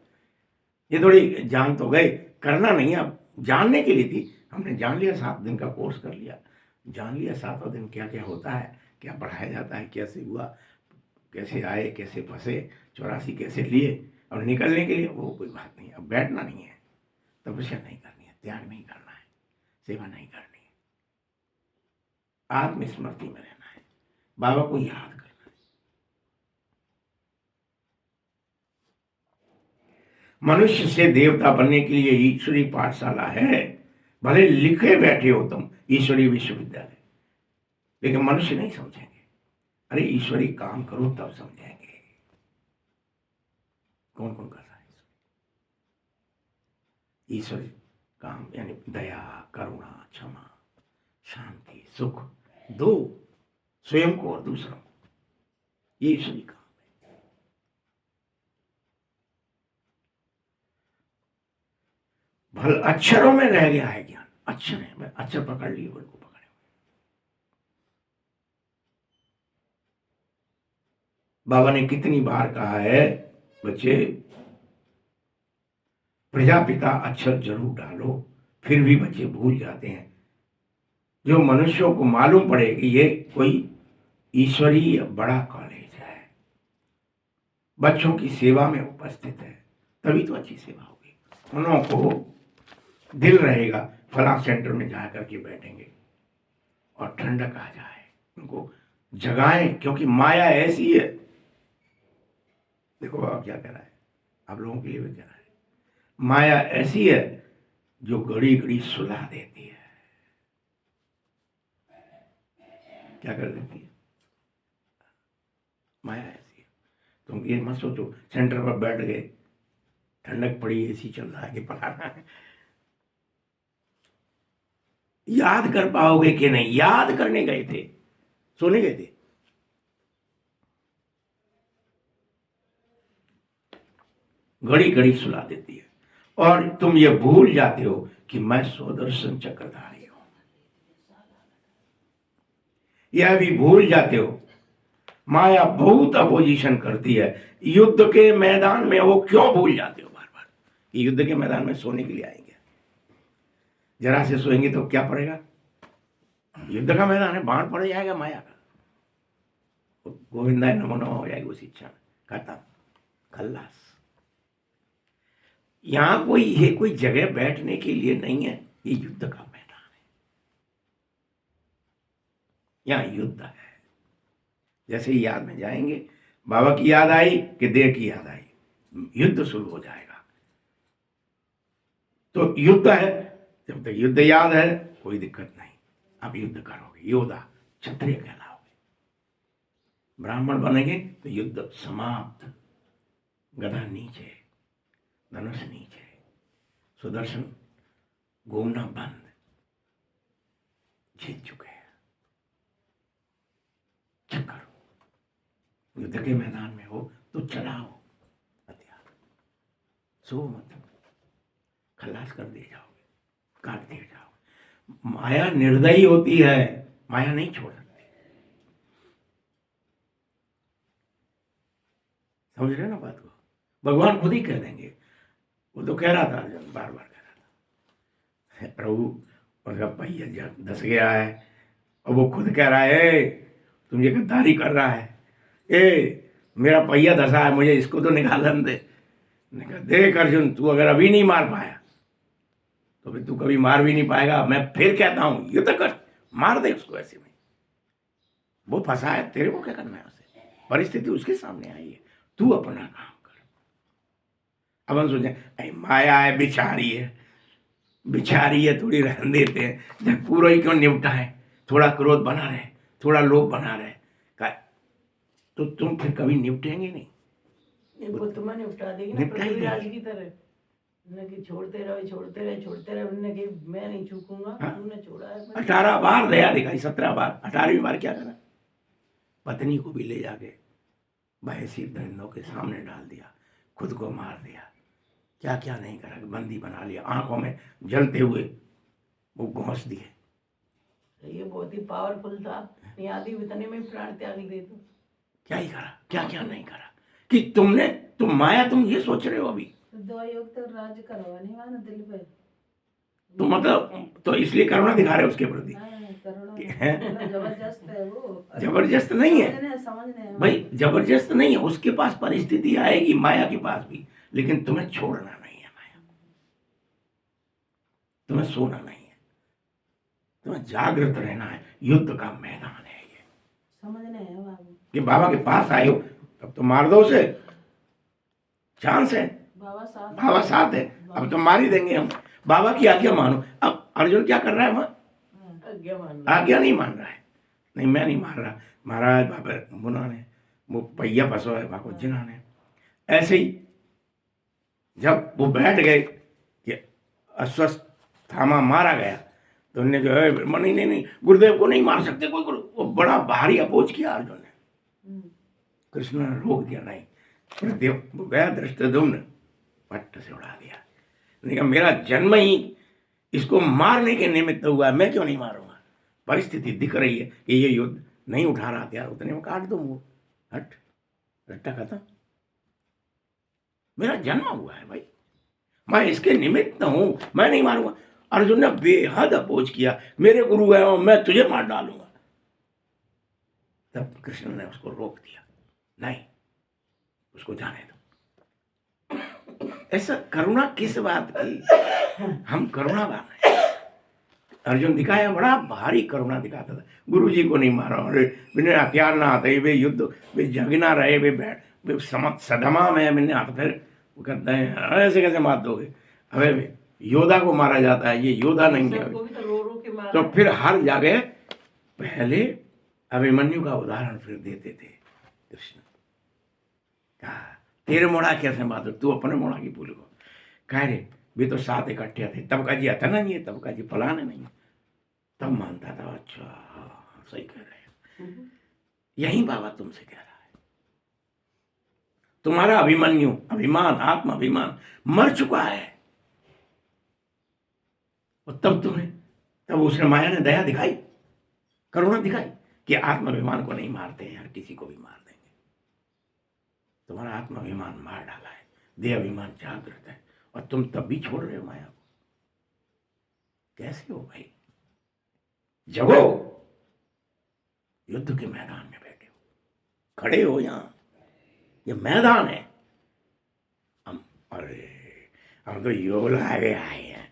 ये थोड़ी जान तो गए, करना नहीं, अब जानने के लिए थी। हमने जान लिया, 7 दिन का कोर्स कर लिया, जान लिया 7 दिन क्या क्या होता है, क्या पढ़ाया जाता है, कैसे हुआ, कैसे आए, कैसे फंसे, 84 कैसे लिए। और निकलने के लिए वो कोई बात नहीं। अब बैठना नहीं है, तपस्या नहीं करनी है, त्याग नहीं करना है, सेवा नहीं करनी है, आत्मस्मृति में रहना है, बाबा को याद करना है। मनुष्य से देवता बनने के लिए ईश्वरी पाठशाला है। भले लिखे बैठे हो तुम ईश्वरी विश्वविद्यालय, लेकिन मनुष्य नहीं समझेंगे। अरे ईश्वरी काम करो तब समझेंगे। कौन कौन कर रहा है ईश्वरी काम? यानी दया, करुणा, क्षमा, शांति, सुख, दो स्वयं को और दूसरों को, ये ईश्वरी काम है। भल अक्षरों में रह गया है ज्ञान, अक्षर है, मैं अक्षर पकड़ लिए, उनको पकड़े। बाबा ने कितनी बार कहा है, बच्चे प्रजापिता अक्षर जरूर डालो, फिर भी बच्चे भूल जाते हैं। जो मनुष्यों को मालूम पड़े कि ये कोई ईश्वरीय बड़ा कॉलेज है, बच्चों की सेवा में उपस्थित है, तभी तो अच्छी सेवा होगी। उन्हों को दिल रहेगा, फला सेंटर में जा करके बैठेंगे और ठंडक आ जाए, उनको जगाएं, क्योंकि माया ऐसी है। देखो बाबा क्या कह रहा है, आप लोगों के लिए भी कह रहा है, माया ऐसी है जो घड़ी घड़ी सुला देती है। क्या कर देती है? माया ऐसी है। तुम ये मत सोचो सेंटर पर बैठ गए, ठंडक पड़ी, एसी चल रहा है कि पढ़ाना है। याद कर पाओगे कि नहीं? याद करने गए थे, सोने गए थे। घड़ी घड़ी सुला देती है और तुम ये भूल जाते हो कि मैं सुदर्शन चक्रधारी हूं। यह भी भूल जाते हो। माया बहुत अपोजिशन करती है। युद्ध के मैदान में वो क्यों भूल जाते हो बार बार कि युद्ध के मैदान में सोने के लिए आएंगे? जरा से सोएंगे तो क्या पड़ेगा? युद्ध का मैदान है, बाण पड़ जाएगा माया का, गोविंदा नमो नमः हो जाएगी उस इच्छा में, खत्म, खल्लास। यहां कोई जगह बैठने के लिए नहीं है, ये युद्ध का मैदान है, यहां युद्ध है। जैसे ही याद में जाएंगे, बाबा की याद आई कि देह की याद आई, युद्ध शुरू हो जाएगा। तो युद्ध है, जब तक युद्ध याद है कोई दिक्कत नहीं, आप युद्ध करोगे, योद्धा क्षत्रिय कहलाओगे। ब्राह्मण बनेंगे तो युद्ध समाप्त, गदा नीचे, धनुष नीचे, सुदर्शन घूमना बंद, जीत चुके हैं। चक्कर युद्ध के मैदान में हो तो चलाओ हथियार, सो मत, खलास कर दिए जाओगे, काट दिए जाओगे। माया निर्दयी होती है, माया नहीं छोड़ सकती। समझ रहे ना बात को? भगवान खुद ही कह देंगे। वो तो कह रहा था, बार बार कह रहा था, प्रभु उसका पहिया धस गया है, और वो खुद कह रहा है तुम ये गद्दारी कर रहा है, मेरा पहिया धसा है, मुझे इसको तो निकालन दे। देख अर्जुन, तू अगर अभी नहीं मार पाया तो फिर तू कभी मार भी नहीं पाएगा। मैं फिर कहता हूं युद्ध कर, मार दे उसको ऐसे में। वो फंसा है, तेरे को क्या करना है उसे? परिस्थिति उसके सामने आई है, तू अपना काम कर। अब हम सोचे माया है, बिचारी है, थोड़ी रहने देते हैं, जब पूरा ही क्यों निपटा है, थोड़ा क्रोध बना रहे, थोड़ा लोभ बना रहे, तो तुम फिर कभी निपटेंगे नहीं। वो तुम्हें निपटा देगी ना, पृथ्वीराज की तरह। कि छोड़ते रहे, उन्होंने कि मैं नहीं चूकूंगा। हाँ? तुमने छोड़ा है। 18 बार दया दिखाई, 17 बार, 18वीं बार क्या करा? पत्नी को भी ले जाके बहसी दरिंदों के सामने डाल दिया, खुद को मार दिया, क्या क्या नहीं करा, बंदी बना लिया, आंखों में जलते हुए वो घोंस दिए। ये बहुत ही पावरफुल था, नहीं आदि इतने में प्राण त्याग दे तो क्या ही करा, क्या क्या नहीं करा कि तुम माया, तुम ये सोच रहे हो अभी दो योग तो राज करवाने वाला दिल पे, तो मतलब तो इसलिए करुणा दिखा रहे हो उसके प्रति। जबरदस्त है वो, जबरदस्त नहीं है समझने भाई, जबरदस्त नहीं है। उसके पास परिस्थिति आएगी, माया के पास भी, लेकिन तुम्हें छोड़ना नहीं है माया को, तुम्हें सोना नहीं है, तुम्हें जागृत रहना है। युद्ध का मैदान है ये, समझने है बाबू। कि बाबा के पास आए हो तब तो मार दो उसे, चांस है, बाबा साथ है, अब तो मार ही देंगे हम। बाबा की आज्ञा मानो। अब अर्जुन क्या कर रहा है वहां? आज्ञा नहीं मान रहा है, नहीं मैं नहीं मार रहा, महाराज बाबा मुना ने वो पहिया फंसो है बाबा जिना ने। ऐसे ही जब वो बैठ गए कि अस्वस्थ थामा मारा गया, तो उन्होंने कहा नहीं, गुरुदेव को नहीं मार सकते कोई गुरु। वो बड़ा भारी अपोज किया अर्जुन ने, कृष्ण ने रोक दिया, नहीं गुरुदेव। वो गया धृष्टद्युम्न, पट्ट से उड़ा दिया। उन्होंने कहा मेरा जन्म ही इसको मारने के निमित्त हुआ है, मैं क्यों नहीं मारूंगा? परिस्थिति दिख रही है कि ये युद्ध नहीं उठा रहा हथियार, उतने में काट दो मुंह, हट, रट्टा खत्म। मेरा जन्म हुआ है भाई, मैं इसके निमित्त हूं, मैं नहीं मारूंगा। अर्जुन ने बेहद अपोज किया, मेरे गुरु है और मैं तुझे मार डालूंगा। तब कृष्ण ने उसको रोक दिया, नहीं उसको जाने दो। ऐसा करुणा किस बात की? हम करुणावान हैं। अर्जुन दिखाया, बड़ा भारी करुणा दिखाता था। गुरु जी को नहीं मारा, और बिना हथियार ना आते वे युद्ध, वे जग ना रहे, वे बैठ, वे सदमा में मैंने हाथ, फिर वो कहते हैं ऐसे कैसे मार दोगे? अबे योद्धा को मारा जाता है, ये योद्धा नहीं है। तो फिर हर जगह पहले अभिमन्यु का उदाहरण फिर देते थे कृष्ण। कहा तेरे मोड़ा कैसे माधुर, तू अपने मोड़ा की भूल गो। कह रे वे तो साथ इकट्ठे थे, तब का जी आता ना नहीं, तब का जी फलाने नहीं, तब मानता था। अच्छा हाँ, सही कह रहे हैं। यही बाबा तुमसे कह रहा है। तुम्हारा अभिमन्यु, अभिमान, आत्म अभिमान मर चुका है, और तब उसने, माया ने दया दिखाई, करुणा दिखाई कि आत्माभिमान को नहीं मारते हैं, हर किसी को भी मार देंगे। तुम्हारा आत्माभिमान मार डाला है, देह अभिमान जागृत है, और तुम तब भी छोड़ रहे हो माया को। कैसे हो भाई? जगो, युद्ध के मैदान में बैठे हो, खड़े हो, यहां ये मैदान है। अरे हम तो योग लगाए हुए आए हैं,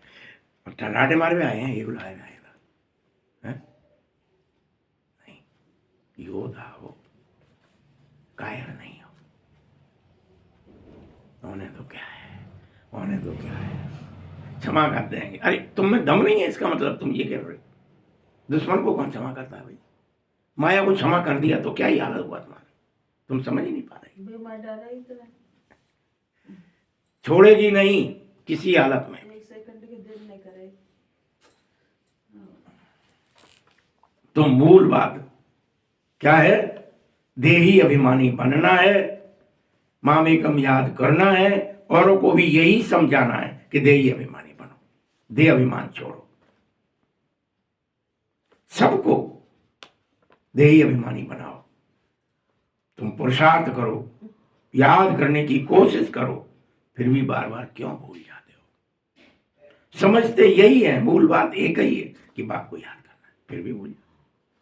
टनाटे मारे हुए आए हैं, योग लगाए हुए आए हैं। नहीं, योद्धा हो, कायर नहीं हो। होने तो क्या है, होने तो क्या है, क्षमा कर देंगे। अरे तुम में दम नहीं है, इसका मतलब तुम ये कह रहे हो। दुश्मन को कौन क्षमा करता है भाई? माया को क्षमा कर दिया तो क्या ही हालत हुआ तुम्हारा, तुम समझ ही नहीं पा रहे। बीमार डाला ही तो छोड़ेगी नहीं किसी हालत में। 1 सेकंड की देर नहीं करे। तो मूल बात क्या है? देही अभिमानी बनना है, मामेकम याद करना है, औरों को भी यही समझाना है कि देही अभिमानी बनो, देह अभिमान छोड़ो। सबको देही अभिमानी बनाओ। तुम पुरुषार्थ करो, याद करने की कोशिश करो, फिर भी बार बार क्यों भूल जाते हो? समझते यही है, मूल बात एक ही है कि बाप को याद करना है, फिर भी भूल जाते।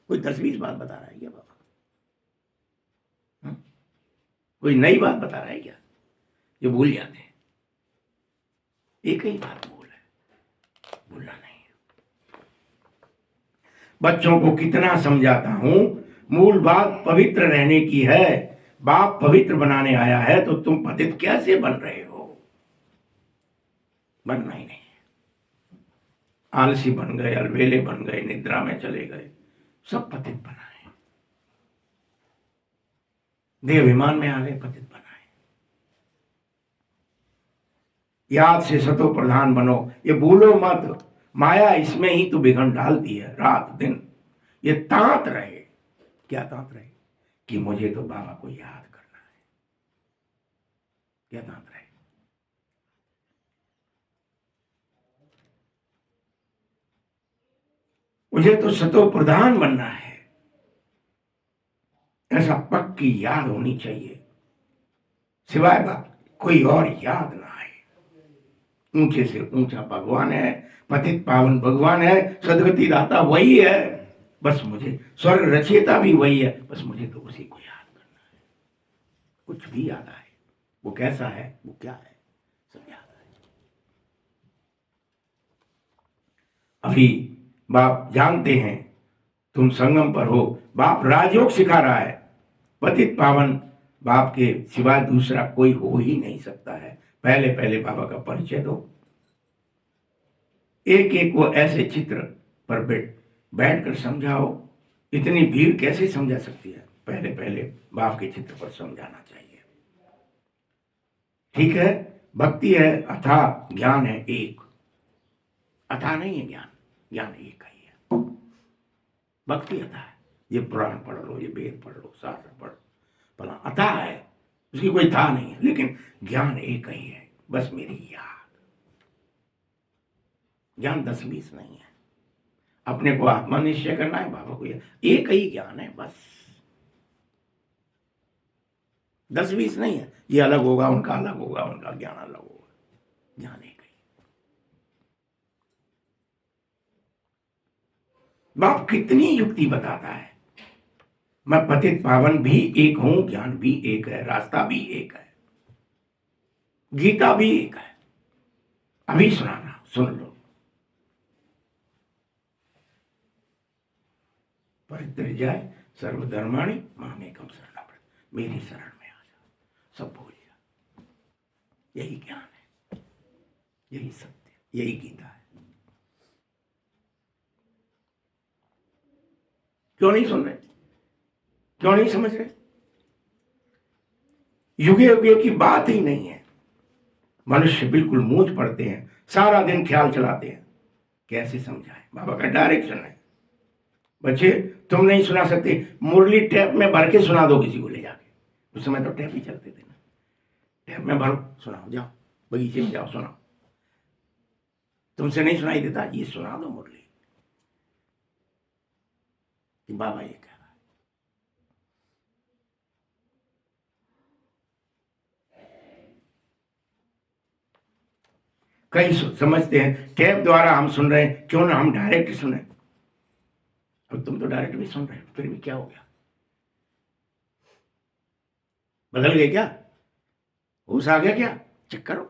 कोई 10-20 बात बता रहा है क्या बाबा? कोई नई बात बता रहा है क्या जो भूल जाते हैं? एक ही बात मूल है, भूलना नहीं है। बच्चों को कितना समझाता हूं, मूल बात पवित्र रहने की है। बाप पवित्र बनाने आया है, तो तुम पतित कैसे बन रहे हो? बनना ही नहीं। आलसी बन गए, अलवेले बन गए, निद्रा में चले गए, सब पतित बनाए। देह अभिमान में आ गए, पतित बनाए। याद से सतो प्रधान बनो, ये भूलो मत। माया इसमें ही तो बिघन डालती है, रात दिन ये तांत रहे। क्या तांत रहे? कि मुझे तो बाबा को याद करना है। क्या तांत रहे? मुझे तो सतो प्रधान बनना है, ऐसा पक्की याद होनी चाहिए, सिवाय बात कोई और याद ना आए। ऊंचे से ऊंचा भगवान है, पतित पावन भगवान है, सदगति दाता वही है। बस मुझे स्वर्ग रचयिता भी वही है, बस मुझे तो उसी को याद करना है। कुछ भी याद आए, वो कैसा है, वो क्या है, सब याद आए। अभी बाप जानते हैं तुम संगम पर हो, बाप राजयोग सिखा रहा है। पतित पावन बाप के सिवा दूसरा कोई हो ही नहीं सकता है। पहले पहले बाबा का परिचय दो। एक एक को ऐसे चित्र पर बैठकर समझाओ। इतनी भीड़ कैसे समझा सकती है? पहले पहले बाप के चित्र पर समझाना चाहिए। ठीक है, भक्ति है अथाह, ज्ञान है एक। अथाह नहीं है ज्ञान, ज्ञान एक ही है। भक्ति अथाह है, ये पुराण पढ़ लो, ये वेद पढ़ लो, शास्त्र पढ़ लो, भला अथाह है, उसकी कोई था नहीं है, लेकिन ज्ञान एक ही है। बस मेरी याद। ज्ञान 10-20 नहीं है। अपने को आत्मा निश्चय करना है, बाबा को एक ही ज्ञान है, बस 10-20 नहीं है। ये अलग होगा, उनका अलग होगा, उनका ज्ञान अलग होगा, ज्ञान एक ही। बाप कितनी युक्ति बताता है। मैं पतित पावन भी एक हूं, ज्ञान भी एक है, रास्ता भी एक है, गीता भी एक है। अभी सुनाना, सुन लो। परित्याज्य सर्वधर्माणि मामेकं शरणं व्रज, मेरी शरण में आ जा, सब भूल जा। यही ज्ञान है, यही सत्य, यही गीता है। क्यों नहीं सुन रहे? क्यों नहीं समझ रहे? युगे युगे की बात ही नहीं है। मनुष्य बिल्कुल मूंझ पड़ते हैं, सारा दिन ख्याल चलाते हैं, कैसे समझाएं। बाबा का डायरेक्शन है, बच्चे तुम नहीं सुना सकते, मुरली टैप में भर के सुना दो किसी को ले जाके। उस समय तो टैप ही चलते थे ना, टैप में भरो, सुनाओ, जाओ बगीचे में जाओ सुनाओ। तुमसे नहीं सुनाई देता, ये सुना दो मुरली कि बाबा ये कह रहा है। कई समझते हैं टैप द्वारा हम सुन रहे हैं, क्यों ना हम डायरेक्ट सुने। अब तुम तो डायरेक्ट भी सुन रहे हो, फिर भी क्या हो गया, बदल गए क्या, होश आ गया क्या, चेक करो।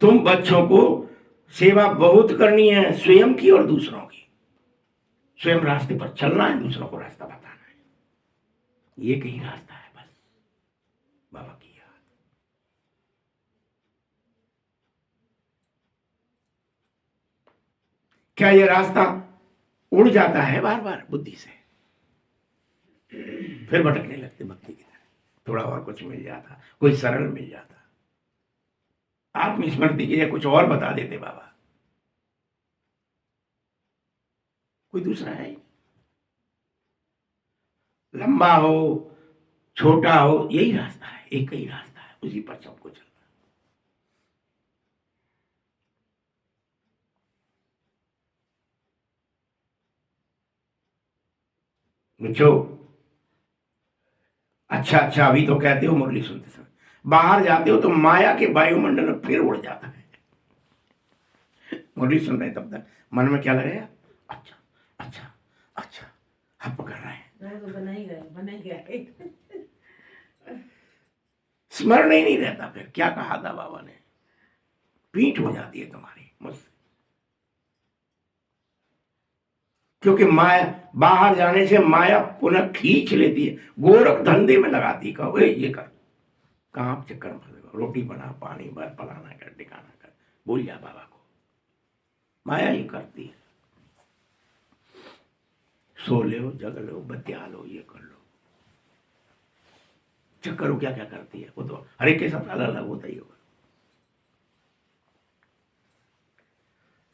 तुम बच्चों को सेवा बहुत करनी है, स्वयं की और दूसरों की। स्वयं रास्ते पर चलना है, दूसरों को रास्ता बताना है, ये कहीं रास्ता है बस बाबा की याद। क्या ये रास्ता उड़ जाता है बार बार बुद्धि से, फिर भटकने लगते भक्ति की तरफ। थोड़ा और कुछ मिल जाता, कोई सरल मिल जाता, आत्मस्मृति के लिए कुछ और बता देते बाबा, कोई दूसरा है ही। लंबा हो छोटा हो, यही रास्ता है, एक ही रास्ता है, उसी पर सबको चलना। बच्चों अच्छा अच्छा अभी तो कहते हो मुरली सुनते समय, बाहर जाते हो तो माया के वायुमंडल में फिर उड़ जाता है। मुरली सुन रहे तब तक मन में क्या लगेगा, अच्छा अच्छा अच्छा, हम पकड़ रहे हैं, मैं तो बना ही गए स्मरण ही नहीं रहता। फिर क्या कहा था बाबा ने, पीठ हो जाती है तुम्हारी मुझसे, क्योंकि माया बाहर जाने से माया पुनः खींच लेती है, गोरख धंधे में लगाती है। कहो ये कर, कहाँ चक्कर में फंसे, रोटी बना, पानी भर, फलाना कर, टिकाना कर, भूल जा बाबा को। माया ये करती है, सो लो, जग लो, बत्या लो, ये कर लो, चक्कर क्या क्या करती है, वो तो हर एक के साथ अलग अलग होता ही होगा।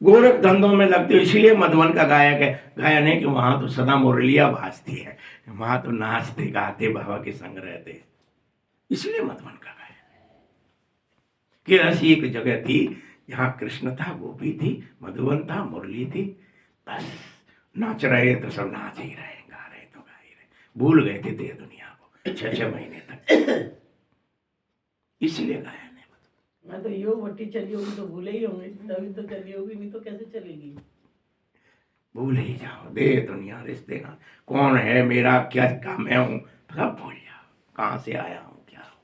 गोरख धंधों में लगते हो, इसीलिए मधुबन का गायक है, गायन है कि वहां तो सदा मुरलिया भासती है, वहां तो नाचते गाते बाबा के संग रहते, इसलिए मधुबन का गायन है कि ऐसी एक जगह थी जहां कृष्ण था, गोपी थी, मधुबन था, मुरली थी, बस नाच रहे तो सब नाच ही रहे, गा रहे तो गा ही रहे, भूल गए थे देह दुनिया को 6-6 महीने तक, इसलिए गायन है। मैं तो योग भट्टी चली होगी तो भूले ही होंगे, तभी तो चली होगी, नहीं तो कैसे चलेगी। भूल ही जाओ देह दुनिया, रिश्ते ना, कौन है मेरा, क्या काम मैं हूं, सब भूल जाओ, कहां से आया हूं, क्या हूं,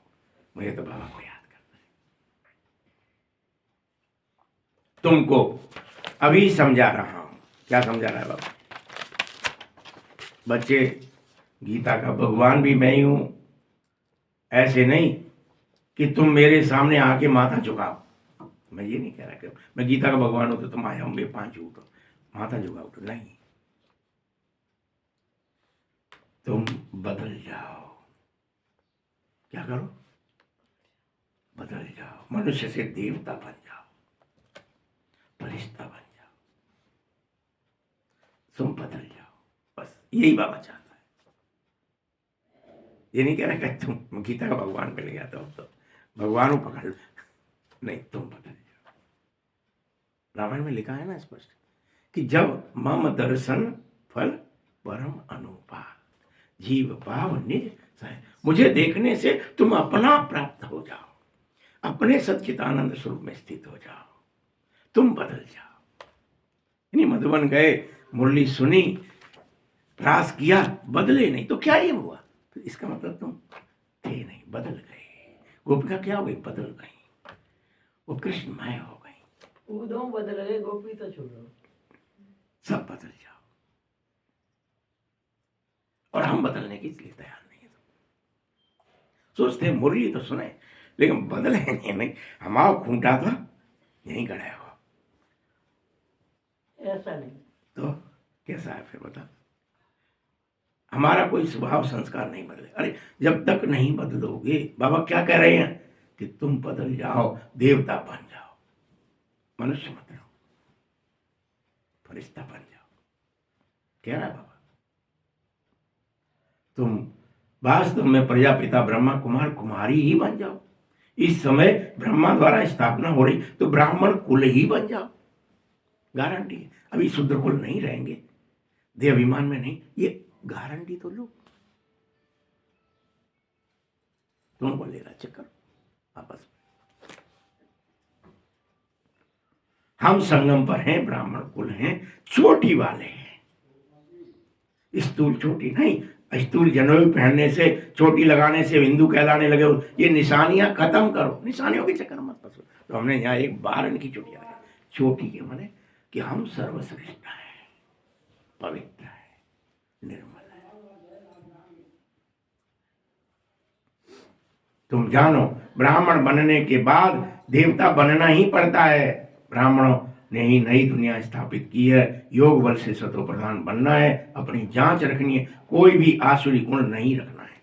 मुझे तो बाबा को याद करना है। तुमको अभी समझा रहा हूं, क्या समझा रहा है बाबा, बच्चे गीता का भगवान भी मैं ही हूं, ऐसे नहीं कि तुम मेरे सामने आके माथा झुकाओ। मैं ये नहीं कह रहा कि मैं गीता का भगवान हूं तो तुम आया हूं मेरे 5 उठो माथा झुकाओ, तो नहीं, तुम बदल जाओ। क्या करो, बदल जाओ, मनुष्य से देवता बन जाओ, फरिश्ता बन जाओ, तुम बदल जाओ, बस यही बाबा चाहता है। ये नहीं कह रहा कि तुम गीता का भगवान मिल गया तो भगवान को पकड़ लो, नहीं, तुम बदल जाओ। रामायण में लिखा है ना स्पष्ट कि जब मम दर्शन फल परम अनुपा, जीव पाव निज सह, मुझे देखने से तुम अपना प्राप्त हो जाओ, अपने सच्चिदानंद स्वरूप में स्थित हो जाओ, तुम बदल जाओ। यानी मधुबन गए, मुरली सुनी, रास किया, बदले नहीं तो क्या ये हुआ, तो इसका मतलब तुम थे नहीं, बदल गए। गोपिका क्या हो गई, बदल गई, वो कृष्णमय हो गई, उदों बदल गए, गोपी तो छोड़ो, सब बदल जाओ। और हम बदलने के लिए तैयार नहीं है। सोचते हैं मुरली तो सुने लेकिन बदले नहीं, हमारा खूंटा था यहीं गड़ा हो, ऐसा नहीं। तो कैसा है फिर बता। हमारा कोई स्वभाव संस्कार नहीं बदले। अरे जब तक नहीं बदलोगे, बाबा क्या कह रहे हैं कि तुम बदल जाओ, देवता बन जाओ, मनुष्य मत रहो, फरिश्ता बन जाओ, कह रहा बाबा। तुम वास्तव में प्रजापिता ब्रह्मा कुमार कुमारी ही बन जाओ। इस समय ब्रह्मा द्वारा स्थापना हो रही, तो ब्राह्मण कुल ही बन जाओ, गारंटी है। अभी शूद्र कुल नहीं रहेंगे, देह अभिमान में नहीं, ये गारंटी तो लो। तुमको लेना चक्कर आपस में। हम संगम पर हैं, ब्राह्मण कुल हैं, चोटी वाले हैं। स्थूल चोटी नहीं, स्थूल जनेऊ पहनने से, चोटी लगाने से हिंदू कहलाने लगे हो। ये निशानियां खत्म करो, निशानियों के चक्कर मत फंसो। तो हमने यहाँ एक बारन की चोटियां लगाई, चोटी के माने कि हम सर्वश्रेष्ठ हैं, पवित्र है, निर्मल है। तुम जानो ब्राह्मण बनने के बाद देवता बनना ही पड़ता है। ब्राह्मणों ने ही नई दुनिया स्थापित की है। योग बल से सतो प्रधान बनना है, अपनी जांच रखनी है, कोई भी आसुरी गुण नहीं रखना है,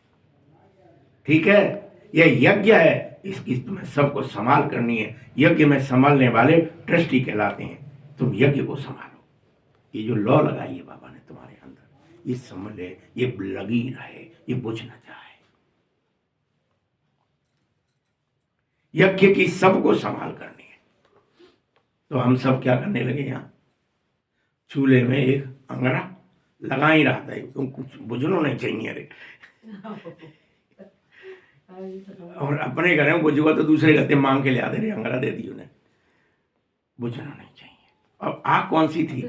ठीक है। यह यज्ञ है, इसकी तुम्हें सबको संभाल करनी है। यज्ञ में संभालने वाले ट्रस्टी कहलाते हैं। तुम यज्ञ को संभालो। ये जो लॉ लगाई है बाबा ने तुम्हारे अंदर, ये संभले, ये लगी रहे, ये बुझ न जाए। यज्ञ की सबको संभाल करनी है। तो हम सब क्या करने लगे, यहाँ चूल्हे में एक अंगरा लगा ही रहा था। तुम कुछ बुझनो नहीं चाहिए। अरे और अपने घर में बुझुआ तो दूसरे घर से मांग के ले आते रहे, अंगरा दे दी उन्हें, बुझना नहीं चाहिए। और आग कौन सी थी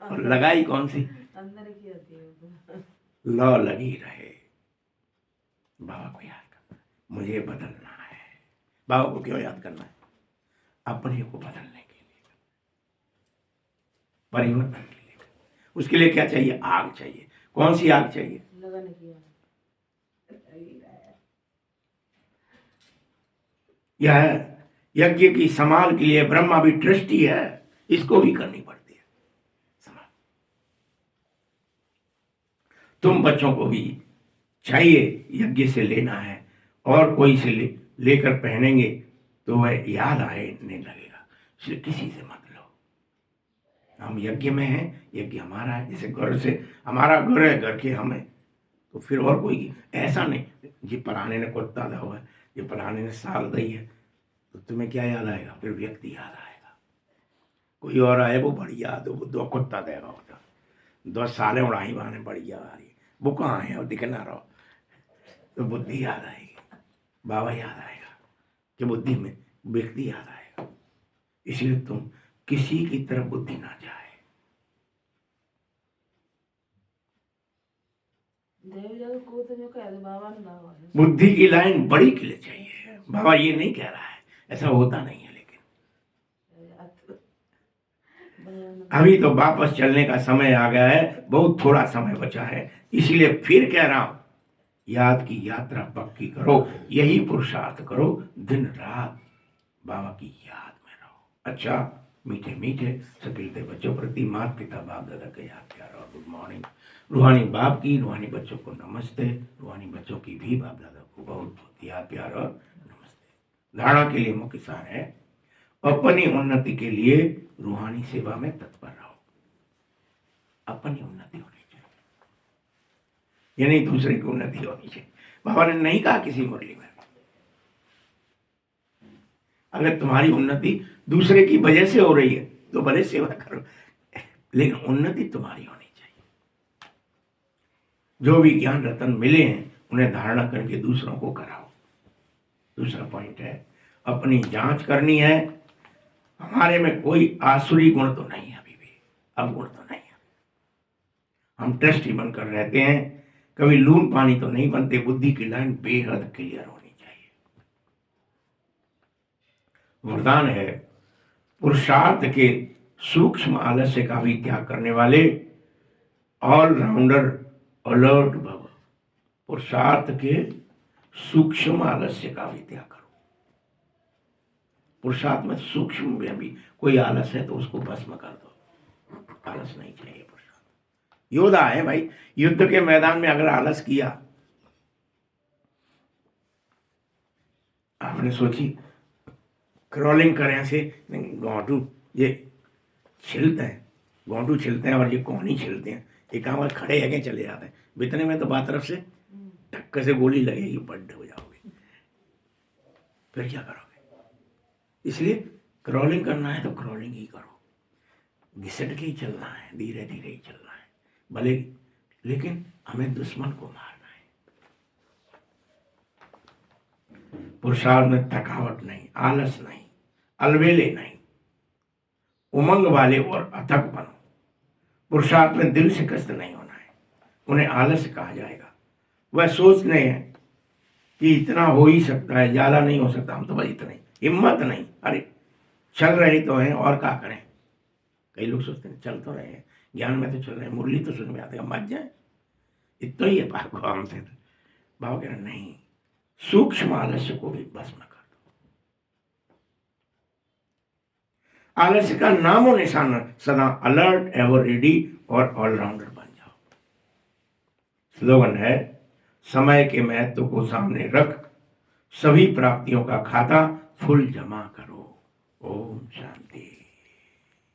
और लगाई कौन सी, अंदर की होती है। लौ लगी रहे। बाबा को याद करना, मुझे बदलना है। बाबा को क्यों याद करना है? अपने को बदलने के लिए, परिवर्तन के लिए। उसके लिए क्या चाहिए? आग चाहिए। कौन सी आग चाहिए? लगन किया यह यज्ञ की संभाल के लिए ब्रह्मा भी ट्रस्टी है, इसको भी करनी पड़ती है संभाल। तुम बच्चों को भी चाहिए यज्ञ से लेना है, और कोई से लेकर पहनेंगे तो वह याद आने लगेगा, इसलिए किसी से मत लो। हम यज्ञ में हैं, यज्ञ हमारा है। जैसे घर से हमारा घर है, घर के हम हैं, तो फिर और कोई ऐसा नहीं जी पराने ने कुत्ता दा हुआ है, ये पराने ने साल दी है, तो तुम्हें क्या याद आएगा? फिर व्यक्ति याद आएगा। कोई और आए वो बढ़िया, दो कुत्ता देगा होता, 10 सालें उड़ाई बहाने बढ़िया आ रही, वो कहाँ है और दिखना रहो, तो बुद्धि याद आएगी, बाबा याद आएगा, कि बुद्धि में व्यक्ति याद आएगा। इसलिए तुम किसी की तरफ बुद्धि ना जाए। बुद्धि की लाइन बड़ी के लिए चाहिए। बाबा ये नहीं कह रहा है, ऐसा होता नहीं है, लेकिन अभी तो वापस चलने का समय आ गया है, बहुत थोड़ा समय बचा है। इसलिए फिर कह रहा हूं, याद की यात्रा पक्की करो, यही पुरुषार्थ करो, दिन रात बाबा की याद में रहो। अच्छा, मीठे मीठे सकिलते बच्चों प्रति माता पिता बाप दादा के याद प्यार और गुड मॉर्निंग। रूहानी बाप की, रूहानी बच्चों को नमस्ते, रूहानी बच्चों की भी बाप दादा को बहुत बहुत याद प्यार और नमस्ते। धारणा के लिए मुख्य सार है, अपनी उन्नति के लिए रूहानी सेवा में तत्पर रहो। अपनी उन्नति होनी चाहिए, ये नहीं दूसरे की उन्नति होनी चाहिए। बाबा ने नहीं कहा किसी मुरली में, अगर तुम्हारी उन्नति दूसरे की वजह से हो रही है तो भले सेवा करो, लेकिन उन्नति तुम्हारी होनी चाहिए। जो भी ज्ञान रतन मिले हैं उन्हें धारणा करके दूसरों को कराओ। दूसरा पॉइंट है, अपनी जांच करनी है। हमारे में कोई आसुरी गुण तो नहीं है, अभी भी अवगुण तो नहीं है। हम ट्रस्टी बनकर रहते हैं, कभी लून पानी तो नहीं बनते। बुद्धि की लाइन बेहद क्लियर होनी चाहिए। वरदान है, पुरुषार्थ के सूक्ष्म आलस्य का भी त्याग करने वाले ऑलराउंडर अलर्ट भव। पुरुषार्थ के सूक्ष्म आलस्य का भी त्याग करो। पुरुषार्थ में सूक्ष्म में भी कोई आलस है तो उसको भस्म कर दो। आलस नहीं चाहिए पुरुषार्थ, योद्धा है भाई। युद्ध के मैदान में अगर आलस किया, आपने सोची क्रॉलिंग करें से गोंटू ये छिलते हैं, गोंटू छिलते हैं और ये कोहनी छिलते हैं, एक काम खड़े है चले जाते हैं, बितने में तो बात तरफ से टक्कर से गोली लगेगी, बड्ड हो जाओगे, फिर क्या करोगे। इसलिए क्रॉलिंग करना है तो क्रॉलिंग ही करो, घिसट के ही चलना है, धीरे धीरे ही चलना है भले, लेकिन हमें दुश्मन को मारना है। पुरुषार्थ में थकावट नहीं, आलस नहीं, अलबेले नहीं, उमंग वाले और अथक बनो। पुरुषार्थ में दिल शिकस्त नहीं होना है, उन्हें आलस कहा जाएगा। वह सोचते हैं कि इतना हो ही सकता है, ज्यादा नहीं हो सकता, हम तो बस इतना ही, हिम्मत नहीं। अरे चल रहे तो हैं और क्या करें। कई लोग सोचते हैं चल तो रहे हैं, ज्ञान में तो चल रहे हैं, मुरली तो सुन में आते हैं, मत जाए, इतना ही है पाको हमसे। बाबा कह रहे नहीं, सूक्ष्म आलस्य को भी भस्म कर दो। आलस्य का नामो निशान, सदा अलर्ट, एवर रेडी और ऑलराउंडर बन जाओ। स्लोगन है, समय के महत्व को सामने रख सभी प्राप्तियों का खाता फुल जमा करो। ओम शांति।